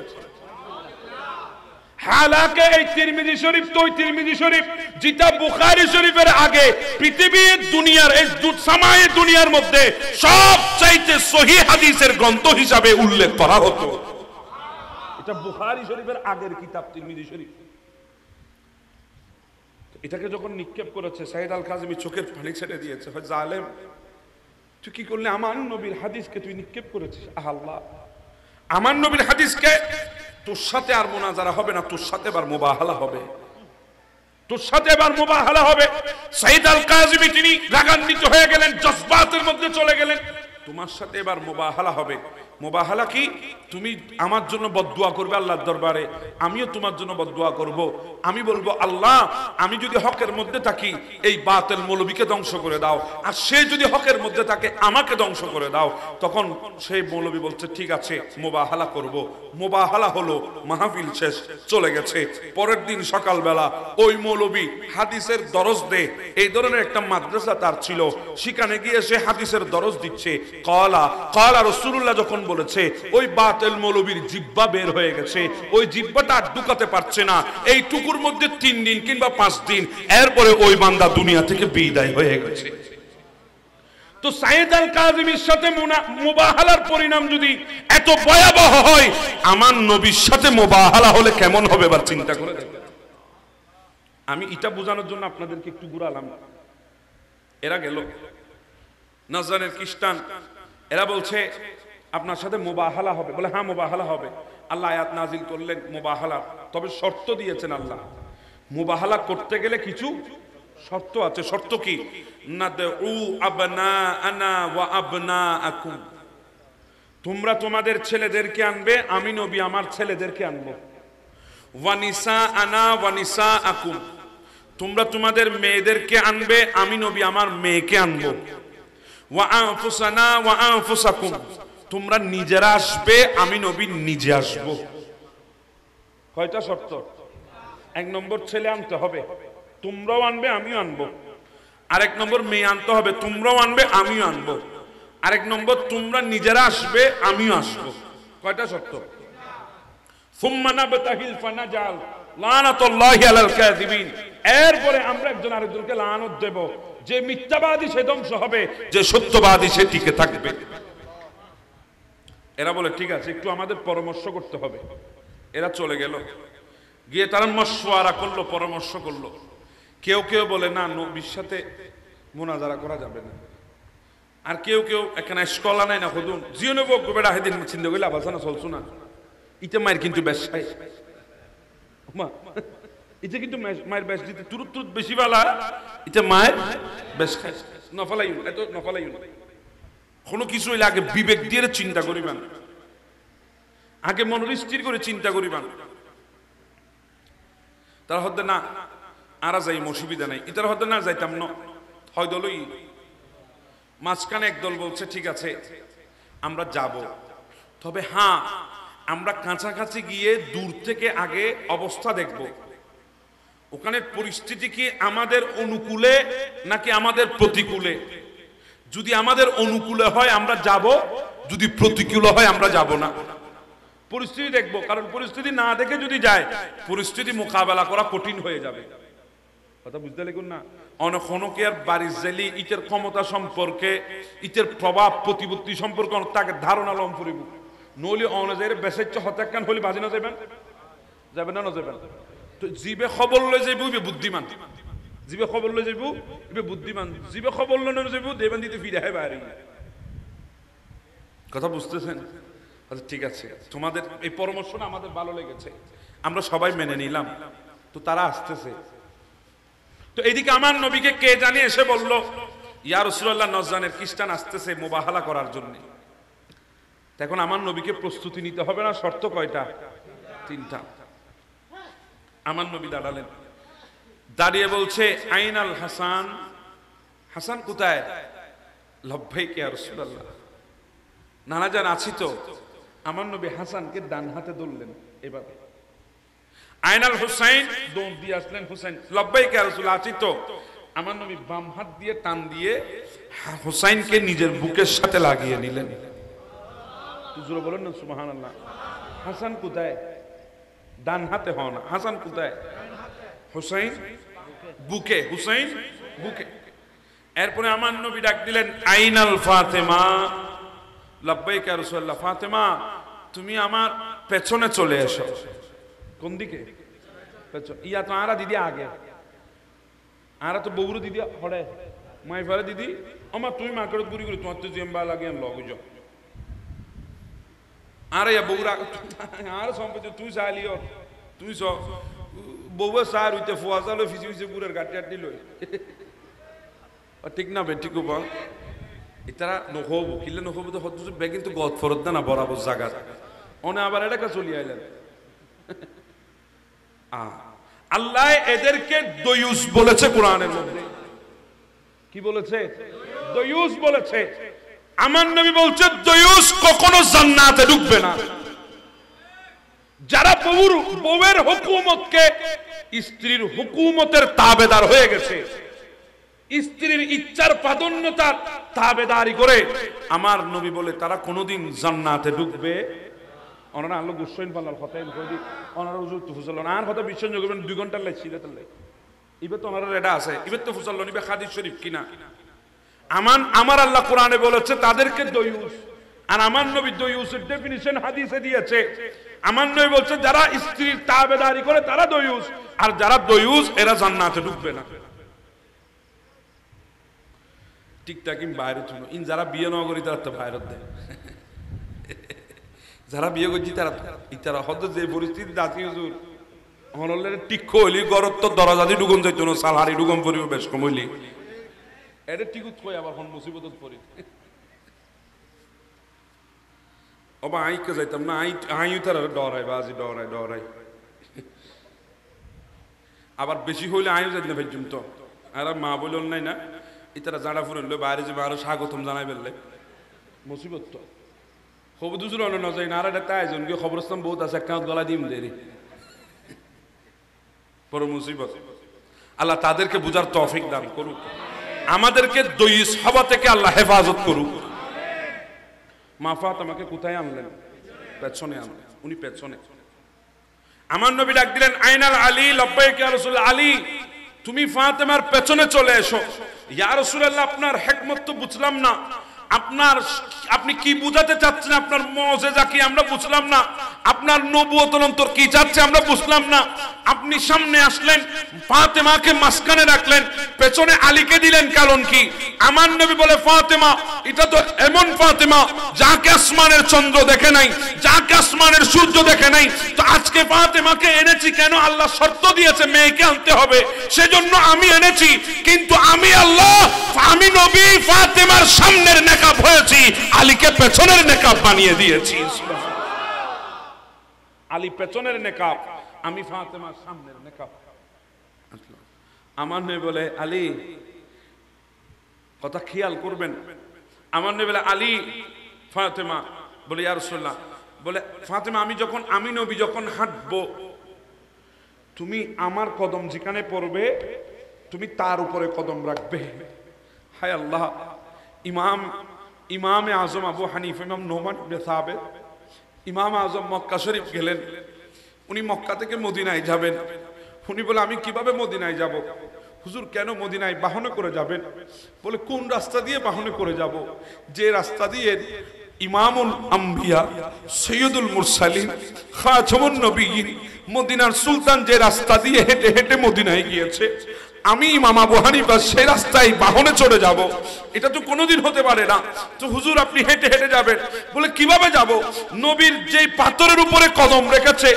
হালাকে এই তিরমিজি শরীফ তো ওই তিরমিজি শরীফ যেটা বুখারী শরীফের আগে পৃথিবীর দুনিয়ার এই সামায়ে দুনিয়ার মধ্যে সবচাইতে সহিহ হাদিসের গ্রন্থ হিসাবে উল্লেখ করা হতো। এটা বুখারী শরীফের আগের কিতাব তিরমিজি শরীফ। এটাকে যখন নিক্ষেপ করেছে, সাইয়েদ আল কাযেমী চোখের পানি ছেড়ে দিয়েছে, হয় জালেম, তুই কি করলে? আমার নবীর হাদিসকে তুই নিক্ষেপ করেছিস। আল্লাহ, আমার নবীর হাদিসকে তোর সাথে আর মুনাজারা হবে না, তোর সাথে এবার মুবাহালা হবে, তোর সাথে এবার মুবাহালা হবে। সাইয়েদ আল কাযেমী তিনি রাগান্বিত হয়ে গেলেন, জজবাতের মধ্যে চলে গেলেন। তোমার সাথে এবার মুবাহালা হবে। মুবাহালা কি? তুমি আমার জন্য বদদুয়া করবে আল্লাহর দরবারে, আমিও তোমার জন্য বদদুয়া করব। আমি বলবো, আল্লাহ আমি যদি হকের মধ্যে থাকি এই বাতিল মৌলবীকে ধ্বংস করে দাও, আর সে যদি হকের মধ্যে থাকে আমাকে ধ্বংস করে দাও। তখন সেই মৌলবী বলছে, ঠিক আছে মুবাহালা করব। মুবাহালা হলো, মাহফিল শেষ, চলে গেছে। পরের দিন সকালবেলা ওই মৌলবী হাদিসের দরজ দেয়, এই ধরনের একটা মাদ্রাসা তার ছিল, সেখানে গিয়ে সে হাদিসের দরজ দিচ্ছে। ক্বালা ক্বালা রাসূলুল্লাহ যখন বলেছে, ওই বাতিল মৌলবীর জিহ্বা বের হয়ে গেছে, ওই জিহ্বাটা আর ঢুকাতে পারছে না। এই টুকুর মধ্যে 3 দিন কিংবা 5 দিন, এরপরে ওই বান্দা দুনিয়া থেকে বিদায় হয়ে গেছে। তো সাইয়েদ আল কাযেমীর সাথে মুবাহালার পরিণাম যদি এত ভয়াবহ হয়, আমার নবীর সাথে মুবাহালা হলে কেমন হবে এবার চিন্তা করে দেখেন। আমি এটা বোঝানোর জন্য আপনাদেরকে একটু ঘুরালাম। এরা গেল নাজরানের খ্রিস্টান, এরা বলছে আপনার সাথে মুবাহালা হবে। বলে হ্যাঁ মুবাহালা হবে। আল্লাহ আয়াত নাজিল করলেন মুবাহালা, তবে শর্ত দিয়েছেন আল্লাহ। মুবাহালা করতে গেলে কিছু শর্ত আছে। শর্ত কি? নাদউ আবনাআনা ওয়া আবনাআকুম, তোমরা তোমাদের ছেলেদেরকে আনবে, আমি নবী আমার ছেলেদেরকে আনবো। ওয়া নিসাআনা ওয়া নিসাআকুম, তোমরা তোমাদের মেয়েদেরকে আনবে, আমি নবী আমার মেয়েকে আনবো। ওয়া আনফুসানা ওয়া আনফুসাকুম, তোমরা নিজেরা আসবে, আমি নবী নিজে আসবো। কয়টা শর্ত? 1 নম্বর ছেলে আনতে হবে, তোমরাও আনবে আমিও আনবো। আরেক নম্বর মেয়ে আনতে হবে, তোমরাও আনবে আমিও আনবো। আরেক নম্বর তোমরা নিজেরা আসবে আমিও আসবো। কয়টা শর্ত? সুম্মা নাবতাহিল ফানাজাল লানাতুল্লাহি আলাল কাযিবিন, এরপরে আমরা একজন আরেকজনকে লানত দেব। যে মিথ্যাবাদী সে ধ্বংস হবে, যে সত্যবাদী সে টিকে থাকবে। এরা বলে ঠিক আছে, একটু আমাদের পরামর্শ করতে হবে। এরা চলে গেল, গিয়ে তারা মশওয়ারা করলো, পরামর্শ করলো। কেউ কেউ বলে না, নবীর সাথে মুনাজারা করা যাবে না। আর কেউ কেউ এখানে স্কলা নাই না, খুদুন জিও নব বেড়া হেদিন চিন্তা করলে আবাসানা চলছো না, ইতে মায়ের কিন্তু বেশ মা, এটা কিন্তু মায়ের বেশ দিতে তুরুত তুরুত বেশি বালা, এটা মায়ের বেশ খায়। নফলাই এত নফলাই কোনো কিছু হইলে আগে বিবেক দিয়ে চিন্তা করিবেন, আগে মনোস্থির করে চিন্তা করিবেন। তার হদ্দে না আরা যাই অসুবিধা নাই, ইতার হদ্দে না যাইতাম না হয় দলই। মাঝখানে একদল বলছে ঠিক আছে আমরা যাব, তবে হ্যাঁ আমরা কাছাকাছি গিয়ে দূর থেকে আগে অবস্থা দেখব, ওখানে পরিস্থিতি কি আমাদের অনুকূলে নাকি আমাদের প্রতিকূলে। যদি আমাদের অনুকূলে হয় আমরা যাব, যদি প্রতিকূলে হয় আমরা যাব না। পরিস্থিতি দেখবো, কারণ পরিস্থিতি না দেখে যদি যায় পরিস্থিতি মোকাবেলা করা কঠিন হয়ে যাবে। কথা বুঝতে লাগুন না? অনখনকে আর বাড়ির জেলি ইটের ক্ষমতা সম্পর্কে, ইটের প্রভাব প্রতিপত্তি সম্পর্কে তাকে ধারণা লম করিব, নইলে অনজের বেসাচ্য হত্যাকান হলে বাজি না যাবেন, যাবেন না যাবেন। তো জিবে খবর লই যাইব ইবে বুদ্ধিমান, জিবে খবর লই যাইব ইবে বুদ্ধিমান, জিবে খবর লই না যাইব দেবেন দিতে ফিরে হয় বাইরে। কথা বুঝতেছেন? আচ্ছা ঠিক আছে, তোমাদের এই পরামর্শটা আমাদের ভালো লেগেছে, আমরা সবাই মেনে নিলাম। তো তারা আসতেছে, তো এইদিকে আমার নবীকে কে জানি এসে বলল ইয়া রাসূলুল্লাহ নজরানের খ্রিস্টান আসতেছে মুবাহালা করার জন্য। এখন আমার নবীকে প্রস্তুতি নিতে হবে না? শর্ত কয়টা? 3টা। আমার নবী দাঁড়ালেন, দাঁড়িয়ে বলছে আইনাল হাসান, হাসান কোথায়? লব্বাইক ইয়া রাসূলুল্লাহ। নানা জান আছি তো। আমার নবী হাসানকে ডান হাতে ধরলেন এভাবে। আইনাল হুসাইন দৌড় দিয়ে আসলেন, হুসাইন লব্বাইক ইয়া রাসূলুল্লাহ আছি তো। আমার নবী বাম হাত দিয়ে টান দিয়ে হুসাইনকে নিজের বুকের সাথে লাগিয়ে নিলেন। হুজুর বলেন না সুবহানাল্লাহ। হাসান কোথায়? ডান হাতে হও না, হাসান কোথায়? হুসাইন বুকে, হুসাইন বুকে। এরপরে আমার নবী ডাক দিলেন আইনাল ফাতেমা, লব্বাইক ইয়া রাসূলুল্লাহ। ফাতেমা তুমি আমার পেছনে চলে এসো। কোন দিকে? পেছন। ইয়া তো আরা দিদি আগে, আরা তো বউরু দিদি হড়ে মাই ফেলে দিদি আমার তুমি মাকে গুড়ি গুড়ি তোমার তো জেম্বা লাগে লগ যাও। আরে ইয়া বউরা আর সম্পত্তি তুই চালিও, তুই স বউয়ে সার হইতে ফুয়াজা লই ফিসি ফিসি বুড়ের গাটি আটি লই। ঠিক না বে? ঠিক হবা ইতারা নহব কিলে নহব তো হত বে, কিন্তু গদ ফরত না বরাবর জায়গা অনে আবার এটাকে চলি আইলেন। আল্লাহ এদেরকে দয়ুস বলেছে কোরআনের মধ্যে। কি বলেছে? দয়ুস বলেছে। আমার নবী বলছে দয়ুস কখনো জান্নাতে ঢুকবে না। যারা বউয়ের হুকুমতকে স্ত্রীর হুকুমতের তাবেদার হয়ে গেছে, স্ত্রীর ইচ্ছার প্রাধান্যতার তাবেদারি করে, আমার নবী বলে তারা কোনোদিন জান্নাতে ঢুকবে। ওনারা আল্লাহ গুসাইন পাল্লার কথা কই ওনারা হুজুর তো ফুসল না আর কথা বিশ্বাস করবেন 2 ঘন্টার লাগছিল তাহলে ইবে তো ওনারা রেডা আছে, ইবে তো ফুসল নিবে হাদিস শরীফ কিনা। আমার আল্লাহ কোরআনে বলেছে তাদেরকে দয়ুস, আর আমার নবী দয়ুসের ডেফিনিশন হাদিসে দিয়েছে। আমার নবী বলছে যারা স্ত্রীর তাবেদারি করে তারা দয়ুস, আর যারা দয়ুস এরা জান্নাতে ঢুকবে না। ঠিকঠাক বাইরে তুলো ইন যারা বিয়ে ন করি তারা তো বাইরে দেয়, যারা বিয়ে করছি তারা ইতারা হয়তো যে পরিস্থিতি দাঁতি হুজুর হনলে টিক্ষ হইলি গরত তো দরজাদি ঢুকন যাইতো না, সালহারি ঢুকন পড়িব বেশ কম হইলি এটা টিকুত কই আবার হন মুসিবতত পড়ি। অবা আইকে যাইতাম না, আই তারা ডরাই বাজি ডরাই আবার বেশি হইলে আইও যাই না ভেজুম তো। আর মা বলল নাই না ইতারা জাড়া ফুরেন বাইরে যাবে আরো স্বাগতম জানাই বেললে মুসিবত তো খবর দুজুর অন্য যাই না। আর একটা আয়োজন গিয়ে খবরস্থান বহুত আছে, একাউন্ট গলা দিম দেরি বড় মুসিবত। আল্লাহ তাদেরকে বুঝার তৌফিক দান করুক, আমাদেরকে দয়ুস হওয়া থেকে আল্লাহ হেফাজত করুক। মা ফাতেমাকে কোথায় আনলেন? পেছনে আনলেন, উনি পেছনে। আমার নবী ডাক দিলেন আইনাল আলী, লব্বাইক ইয়া রাসূলুল্লাহ। আলী তুমি ফাতেমার পেছনে চলে এসো। ইয়া রাসূলুল্লাহ আপনার হিকমত তো বুঝলাম না, আপনি কি বুঝাতে চাচ্ছেন, আপনার মুজিজা কি আমরা বুঝলাম না, আপনার নবুয়ত অন্তর কি চাচ্ছে আমরা বুঝলাম না। আপনি সামনে আসলেন, ফাতেমাকে মাঝখানে রাখলেন, পেছনে আলীকে দিলেন, কারণ কি? আমার নবী বলে ফাতেমা এটা তো এমন ফাতেমা যাকে আসমানের চন্দ্র দেখে নাই, যাকে আসমানের সূর্য দেখে নাই। তো আজকে ফাতেমাকে এনেছি কেন? আল্লাহ শর্ত দিয়েছে মেয়েকে আনতে হবে, সেজন্য আমি এনেছি। কিন্তু আমি আল্লাহ, আমি নবী ফাতেমার সামনের নেকাব হয়েছি, আলীকে পেছনের নেকাব বানিয়ে দিয়েছি। আলী পেছনের নেকাব, আমি ফাতেমার সামনের নেকাব। আমার নবী বলে আলী, কথা খেয়াল করবেন, আমার নবী বলে আলী, ফাতেমা বলে ইয়া রাসূলুল্লাহ, বলে ফাতেমা আমি নবী যখন হাঁটবো তুমি আমার কদম যেখানে পড়বে তুমি তার উপরে কদম রাখবে। হায় আল্লাহ, ইমামে আজম আবু হানিফা, ইমাম নোমান ইবনে সাবিত, ইমাম আজম মক্কা শরীফ গেলেন। উনি মক্কা থেকে মদিনায় যাবেন। উনি বলে আমি কিভাবে মদিনায় যাব? হুজুর কেন মদিনায় বাহনে করে যাবেন? বলে কোন রাস্তা দিয়ে বাহনে করে যাব? যে রাস্তা দিয়ে ইমামুল আম্বিয়া সৈয়দুল মুরসালিন খাতামুন নবিয়্যিন মদিনার সুলতান যে রাস্তা দিয়ে হেঁটে হেঁটে মদিনায় গিয়েছে, আমি ইমাম আবু হানিফা সেই রাস্তায় বাহনে চড়ে যাব? এটা তো কোনোদিন হতে পারে না। তো হুজুর আপনি হেঁটে হেঁটে যাবেন। বলে কিভাবে যাব? নবীর যেই পাথরের উপরে কদম রেখেছে,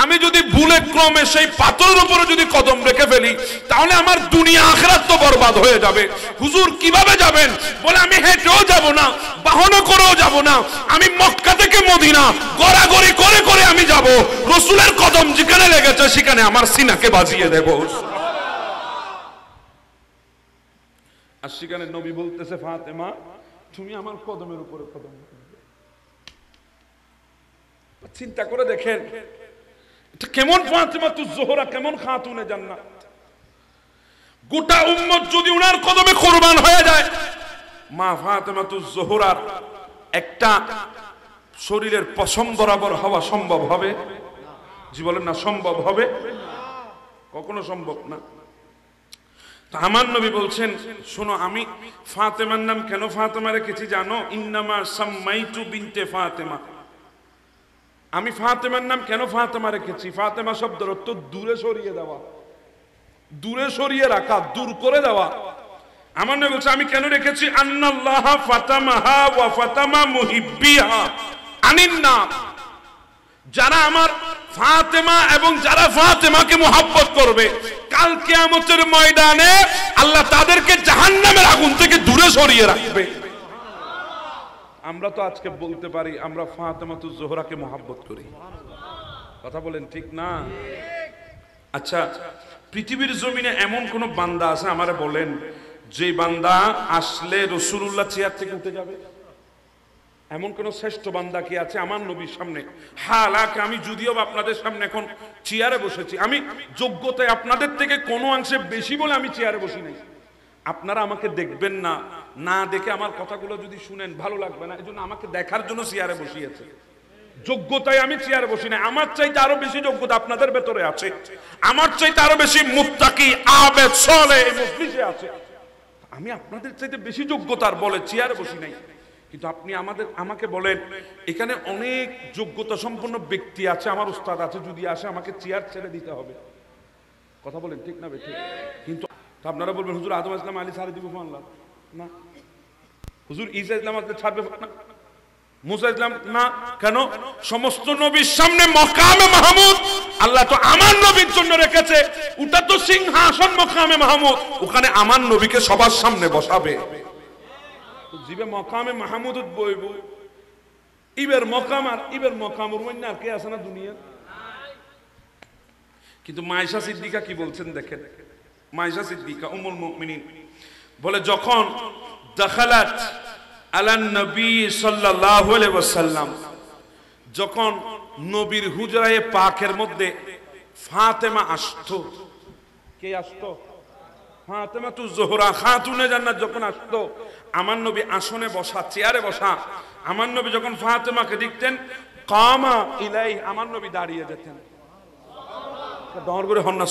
আমি যদি ভুলে ক্রমে সেই পাথরের উপরে যদি কদম রেখে ফেলি তাহলে আমার দুনিয়া আখিরাত তো বরবাদ হয়ে যাবে। হুজুর কিভাবে যাবেন? বলে আমি হেঁটেও যাব না, বাহনে করেও যাব না, আমি মক্কা থেকে মদিনা গড়াগড়ি করে করে আমি যাব। রাসূলের কদম যেখানে লেগেছে সেখানে আমার সিনাকে বাজিয়ে দেব। আর সেখানে নবী বলতেছে ফাতেমা তুমি আমার কদমের উপরে কদম রাখবে। চিন্তা করে দেখেন এটা কেমন ফাতেমাতুজ জোহরা, কেমন খাতুনে জান্নাত। গোটা উম্মত যদি উনার কদমে কুরবান হয়ে যায়, মা ফাতেমাতুজ জোহরার একটা শরীরের পশম বরাবর হওয়া সম্ভব হবে? জি বলেন না, সম্ভব হবে? কখনো সম্ভব না। আমার নবী বলছেন শোনো, আমি ফাতেমার নাম কেন ফাতেমা রেখেছি জানো? ইন্নামা সাম্মাইতু বিনতে ফাতেমা। আমি ফাতেমার নাম কেন ফাতেমা রেখেছি? ফাতেমা শব্দের অর্থ দূরে সরিয়ে দেওয়া, দূরে সরিয়ে রাখা, দূর করে দেওয়া। আমার নবী বলছে আমি কেন রেখেছি? আন্নাল্লাহা ফাতামাহা ওয়া ফাতামা মুহিব্বিহা আনিন্না। যারা আমার ফাতেমা এবং যারা ফাতেমাকে মুহাব্বত করবে, কাল কিয়ামতের ময়দানে আল্লাহ তাদেরকে জাহান্নামের আগুন থেকে দূরে সরিয়ে রাখবে। আমরা তো আজকে বলতে পারি আমরা ফাতেমাতুজ জোহরাকে মুহাব্বত করি, কথা বলেন ঠিক না? আচ্ছা, পৃথিবীর জমিনে এমন কোন বান্দা আছে আমারে বলেন যে বান্দা আসলে রাসূলুল্লাহ চেয়ার থেকে উঠে যাবে? এমন কোন শ্রেষ্ঠ বান্দা কি আছে আমার নবীর সামনে? হালাকে আমি যদিও আপনাদের সামনে এখন চেয়ারে বসেছি, আমি যোগ্যতায় আপনাদের থেকে কোনো অংশে বেশি বলে আমি চেয়ারে বসি নাই। আপনারা আমাকে দেখবেন না, না দেখে আমার কথাগুলো যদি শুনেন ভালো লাগবে না, এজন্য আমাকে দেখার জন্য চেয়ারে বসিয়েছে। যোগ্যতায় আমি চেয়ারে বসি না, আমার চাইতে আরো বেশি যোগ্যতা আপনাদের ভেতরে আছে, আমার চাইতে আরো বেশি মুত্তাকি আবেদ সালেহ এই মজলিসে আছে। আমি আপনাদের চাইতে বেশি যোগ্যতার বলে চেয়ারে বসি নাই। কিন্তু আপনি আমাকে বলেন এখানে অনেক যোগ্যতা সম্পন্ন ব্যক্তি আছে, আমার উস্তাদ আছে, যদি আসে আমাকে চেয়ার ছেড়ে দিতে হবে, কথা বলেন ঠিক না বেঠিক? কিন্তু আপনারা বলবেন হুজুর আদম ইসলাম আলী ছাড়ে দিব না, হুজুর ঈসা ইসলাম ছাড়বে না, মুসা ইসলাম না। কেন? সমস্ত নবীর সামনে মকামে মাহমুদ আল্লাহ তো আমার নবীর জন্য রেখেছে, ওটা তো সিংহাসন মকামে মাহমুদ, ওখানে আমার নবীকে সবার সামনে বসাবে। জিবে মকামে মাহমুদ বইব, ইবের মকাম আর ইবের মকামুর মধ্যে আর কে আছে না দুনিয়া? কিন্তু মায়েশা সিদ্দিকা কি বলছেন দেখেন, মায়েশা সিদ্দিকা উম্মুল মুমিনিন বলে যখন দাখালাত আলান নবী সাল্লাল্লাহু আলাইহি ওয়াসাল্লাম, যখন নবীর হুজরায়ে পাকের মধ্যে ফাতেমা আসতো, কে আসতো? ফাতেমাতুজ জোহরা খাতুনে জান্নাত যখন আসতো, আমার নবী আসনে বসা, চেয়ারে বসা, আমার নবী যখন ফাতেমাকে দেখতেন কামা ইলাই, আমার নবী দাঁড়িয়ে যেতেন।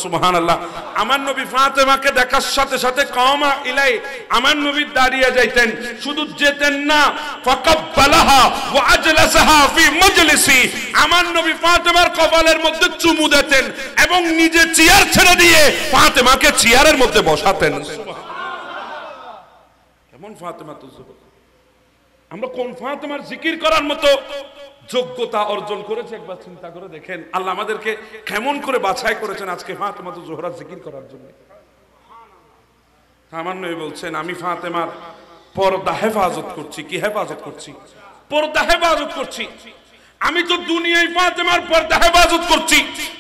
সুবহানাল্লাহ। আমার নবী ফাতেমাকে দেখার সাথে সাথে কামা ইলাই, আমার নবী দাঁড়িয়ে যাইতেন, শুধু যেতেন না, ফাকাব্বালাহা ওয়া আজলাসাহা ফি মাজলিসি, আমার নবী ফাতেমার কপালের মধ্যে চুমু দিতেন এবং নিজে চেয়ার ছেড়ে দিয়ে ফাতেমাকে চেয়ারের মধ্যে বসাতেন। কেমন ফাতেমাতুজ জোহরা! আমরা কোন ফাতেমার জিকির করার মতো যোগ্যতা অর্জন করেছে একবার চিন্তা করে দেখেন। আল্লাহ আমাদেরকে কেমন করে বাছাই করেছেন আজকে ফাতেমাতুজ জোহরা জিকির করার জন্য। আমার নবী বলছেন আমি ফাতেমার পর্দা হেফাজত করছি। কি হেফাজত করছি? পর্দা হেফাজত করছি। আমি তো দুনিয়ায় ফাতেমার পর্দা হেফাজত করছি,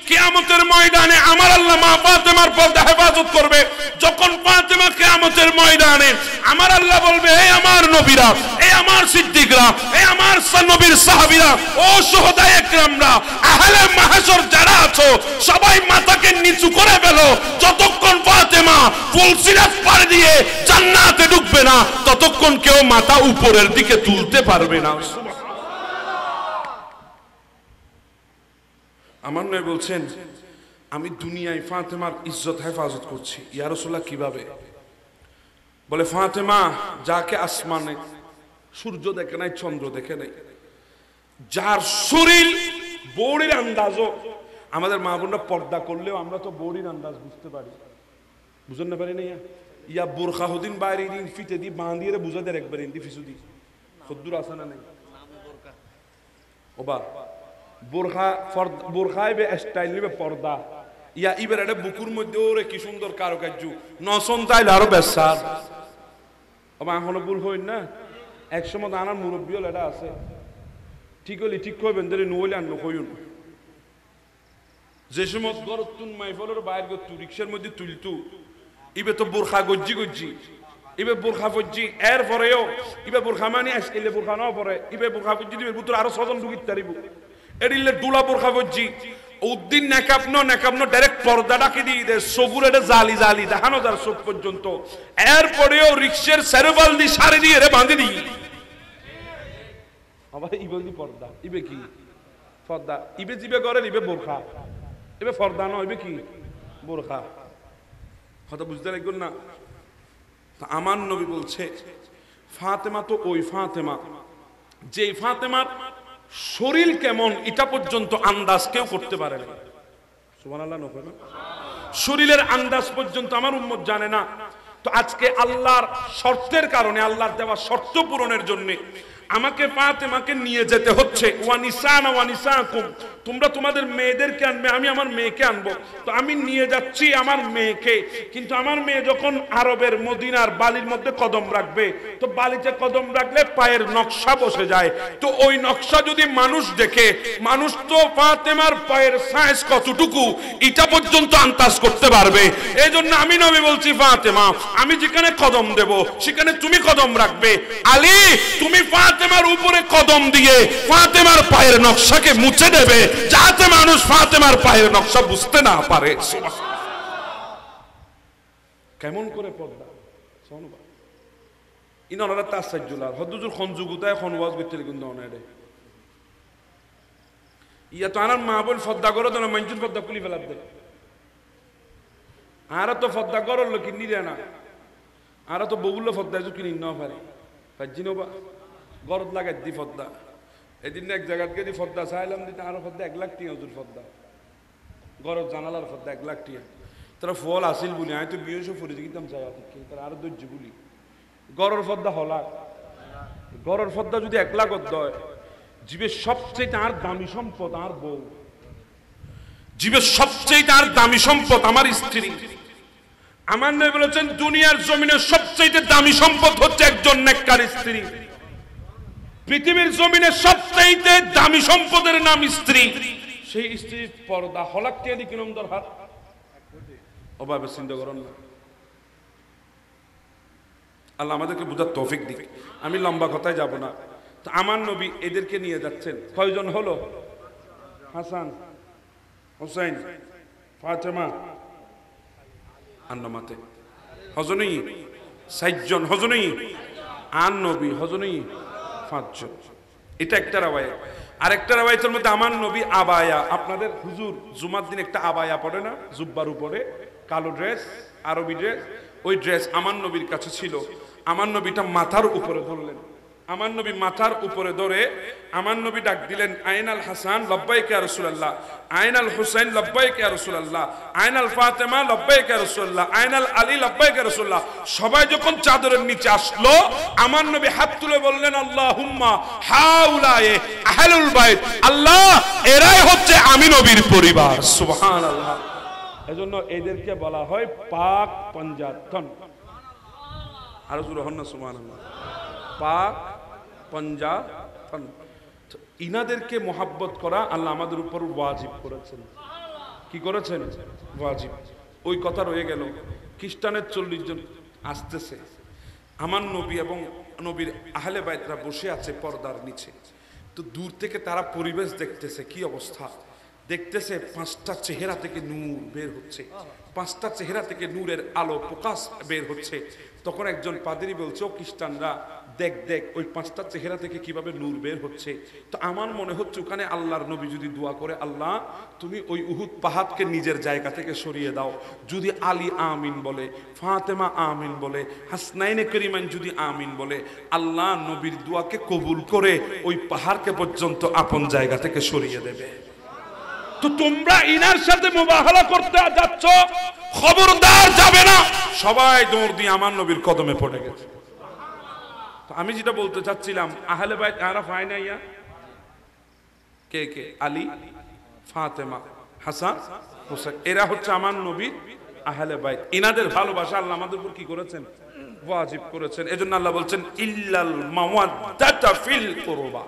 কিয়ামতের ময়দানে আমার আল্লাহ মা ফাতেমার পর্দা হেফাজত করবে। যখন ফাতেমা কিয়ামতের ময়দানে আমার আল্লাহ বলবে, হে আমার নবীরা, হে আমার সিদ্দিকরা, হে আমার নবীর সাহাবীরা, ও শুহাদায়ে কিরামরা, আহলে মাহশর যারা আছো সবাই মাথাকে নিচু করে ফেলো। যতক্ষণ ফাতেমা ফুলসিরাত পার দিয়ে জান্নাতে ঢুকবে না ততক্ষণ কেউ মাথা উপরের দিকে তুলতে পারবে না। আমার নবী বলছেন, আমি দুনিয়ায় ফাতেমার ইজ্জত হেফাজত করছি। ইয়া রাসূলুল্লাহ কিভাবে? বলে, ফাতেমা যাকে আসমানে সূর্য দেখে নাই, চন্দ্র দেখে নাই, যার শরীর বড়ির আন্দাজও, আমাদের মা বোনরা পর্দা করলেও আমরা তো বড়ির আন্দাজ বুঝতে পারি, বুঝেন না পারি না? ইয়া বোরখা হদিন বাইরে দিন ফিতে দি বাঁধিয়ে বুঝা দেয় একবার ইন্দি ফিসু দি সদ্দুর আসে না নেই ওবা বোরখা বোরখায় বে স্টাইল নিবে পর্দা ইয়া ইবের একটা বুকুর মধ্যে ওরে কি সুন্দর কারুকার্য নসন তাইলে আরো বেসার ওবা এখনো ভুল হই না। একসময় আনার মুরব্বী হল এটা আছে, ঠিক হলি ঠিক কইবেন ধরে নুহলে আন্ন কইন। যে সময় গরতুন মাইফলের বাইর গতু রিক্সার মধ্যে তুলতু, ইবে তো বোরখা গজ্জি গজ্জি, ইবে বোরখা ফজ্জি, এর পরেও ইবে বোরখা মানে আজকে বোরখা না পরে ইবে বোরখা ফজ্জি দিবে বুতর আরো ছজন ঢুকিত তারিব এডিলে ডুলা বোরখা ফজ্জি উদ্দিন নেকাপনো ডাইরেক্ট পর্দা ডাকি দিয়ে দে সগুর এটা জালি জালি দেখানো যার চোখ পর্যন্ত। এর পরেও রিক্সার সেরবাল দি সারি দিয়ে রে বাঁধি দিই আবার ইবে দি পর্দা, ইবে কি পর্দা, ইবে জিবে করে ইবে বোরখা, ইবে পর্দা নয়, ইবে কি বোরখা। কথা বুঝতে লাগল না? আমার নবী বলছে ফাতেমা তো ওই ফাতেমা যে ফাতেমার শরীর কেমন এটা পর্যন্ত আন্দাজ কেউ করতে পারে না। সুবহানাল্লাহ নফর না, শরীরের আন্দাজ পর্যন্ত আমার উম্মত জানে না। তো আজকে আল্লাহর শর্তের কারণে, আল্লাহর দেওয়া শর্ত পূরণের জন্য আমাকে ফাতেমাকে নিয়ে যেতে হচ্ছে। ওয়ানিসানা ওয়ানিসাকুম, তোমরা তোমাদের মেয়েদেরকে আনবে, আমি আমার মেয়েকে আনবো। তো আমি নিয়ে যাচ্ছি আমার মেয়েকে, কিন্তু আমার মেয়ে যখন আরবের মদিনার বালির মধ্যে কদম রাখবে, তো বালিতে কদম রাখলে পায়ের নকশা বসে যায়। তো ওই নকশা যদি মানুষ দেখে, মানুষ তো ফাতেমার পায়ের সাইজ কতটুকু এটা পর্যন্ত আন্দাজ করতে পারবে। এই জন্য আমি নবী বলছি, ফাতেমা আমি যেখানে কদম দেব সেখানে তুমি কদম রাখবে। আলী তুমি ফাতেমার উপরে কদম দিয়ে ফাতেমার পায়ের নকশাকে মুছে দেবে, যাতে মানুষ ফাতেমার পায়ের নকশা বুঝতে না পারে। কেমন করে পর্দা ইনারা তাসাজ্জুলার হদ্দুজুর খনজুগুতায় খনওয়াজ করতে কিন্তু অনেরে ইয়া তো আনার মা বোন ফদ্দা করো তো না, মঞ্জুর ফদ্দা খুলি ফেলার দে। আর তো ফদ্দা করল কিনি রে না, আর তো বগুলো ফদ্দা কিনি না পারে পাইছি বা গরদ লাগাই দি ফদ্দা। এদিন এক জায়গায় গিয়ে ফদ্দা চাইলাম দিতে, আরো ফদ্দা 1 লাখ টিয়া হুজুর ফদ্দা গরদ জানালার ফদ্দা 1 লাখ টিয়া। তারা ফল আসিল বলি আমি তো বিয়ে ফুরিয়ে গিতাম চাই তারা আরো ধৈর্য বলি গরর ফদ্দা হলাক গরর ফদ্দা যদি 1 লাখ হয়, জীবের সবচেয়ে তার দামি সম্পদ আর বউ, জীবের সবচেয়ে তার দামি সম্পদ আমার স্ত্রী। আমার নবী বলেছেন দুনিয়ার জমিনে সবচেয়ে দামি সম্পদ হচ্ছে একজন নেককার স্ত্রী। পৃথিবীর জমিনে সবচেয়ে দামি সম্পদের নাম স্ত্রী। সেই স্ত্রীর পর্দা হলাক কে দি কিরম দরকার অভাবে চিন্তা করেন না। আল্লাহ আমাদেরকে বুঝার তৌফিক দিক। আমি লম্বা কথায় যাব না। তো আমার নবী এদেরকে নিয়ে যাচ্ছেন। কয়জন হলো? হাসান, হুসাইন, ফাতেমা, আন্নামাতে হজনী 60 জন, হজনী আন নবী হজনী 5 জন। এটা একটা রাওয়ায়াত। আরেকটা রাওয়ায়াতের মধ্যে আমার নবী আবায়া, আপনাদের হুজুর জুমার দিন একটা আবায়া পড়ে না, জুব্বার উপরে কালো ড্রেস, আরবি ড্রেস, ওই ড্রেস আমার নবীর কাছে ছিল। আমার নবীটা মাথার উপরে ধরলেন, আমার নবী মাথার উপরে ধরে আমার নবী ডাক দিলেন, আইনাল হাসান লব্বাইক ইয়া রাসূলুল্লাহ, আইনাল হুসাইন লব্বাইক ইয়া রাসূলুল্লাহ, আইনাল ফাতেমা লব্বাইক ইয়া রাসূলুল্লাহ, আইনাল আলী লব্বাইক ইয়া রাসূলুল্লাহ। সবাই যখন চাদরের নিচে আসলো, আমার নবী হাত তুলে বললেন, আল্লাহুম্মা হাউলায়ে আহলুল বাইত, আল্লাহ এরাই হচ্ছে আমি নবীর পরিবার। সুবহানাল্লাহ। এজন্য এদেরকে বলা হয় পাক পঞ্জাতন। আরো জোরে হন না সুবহানাল্লাহ। পাক পঞ্জাতন। তো ইনাদেরকে মোহাব্বত করা আল্লাহ আমাদের উপর ওয়াজিব করেছেন। কি করেছেন? ওয়াজিব। ওই কথা রয়ে গেল। খ্রিস্টানের 40 জন আসতেছে, আমার নবী এবং নবীর আহলে বাইতরা বসে আছে পর্দার নিচে। তো দূর থেকে তারা পরিবেশ দেখতেছে, কি অবস্থা দেখতেছে, 5টা চেহারা থেকে নূর বের হচ্ছে, 5টা চেহারা থেকে নূরের আলো প্রকাশ বের হচ্ছে। তখন একজন পাদ্রী বলছে, ও খ্রিস্টানরা দেখ দেখ ওই 5টা চেহারা থেকে কিভাবে নূর বের হচ্ছে। তো আমার মনে হচ্ছে ওখানে আল্লাহর নবী যদি দোয়া করে, আল্লাহ তুমি ওই উহুদ পাহাড়কে নিজের জায়গা থেকে সরিয়ে দাও, যদি আলী আমিন বলে, ফাতেমা আমিন বলে, হাসনাইনে করিমান যদি আমিন বলে, আল্লাহ নবীর দোয়াকে কবুল করে ওই পাহাড়কে পর্যন্ত আপন জায়গা থেকে সরিয়ে দেবে। তো তোমরা ইনার সাথে মুবাহালা করতে যাচ্ছ, খবরদার যাবে না। সবাই দৌড় দিয়ে আমার নবীর কদমে পড়ে গেছে। তো আমি যেটা বলতে চাচ্ছিলাম, আহলে বাইত আরা হয় না ইয়া কে কে? আলী, ফাতেমা, হাসান, হোসেন, এরা হচ্ছে আমার নবীর আহলে বাইত। ইনাদের ভালোবাসা আল্লাহ আমাদের উপর কি করেছেন? ওয়াজিব করেছেন। এজন্য আল্লাহ বলছেন ইল্লাল মাওয়াদ্দাতা ফিল কুরবা।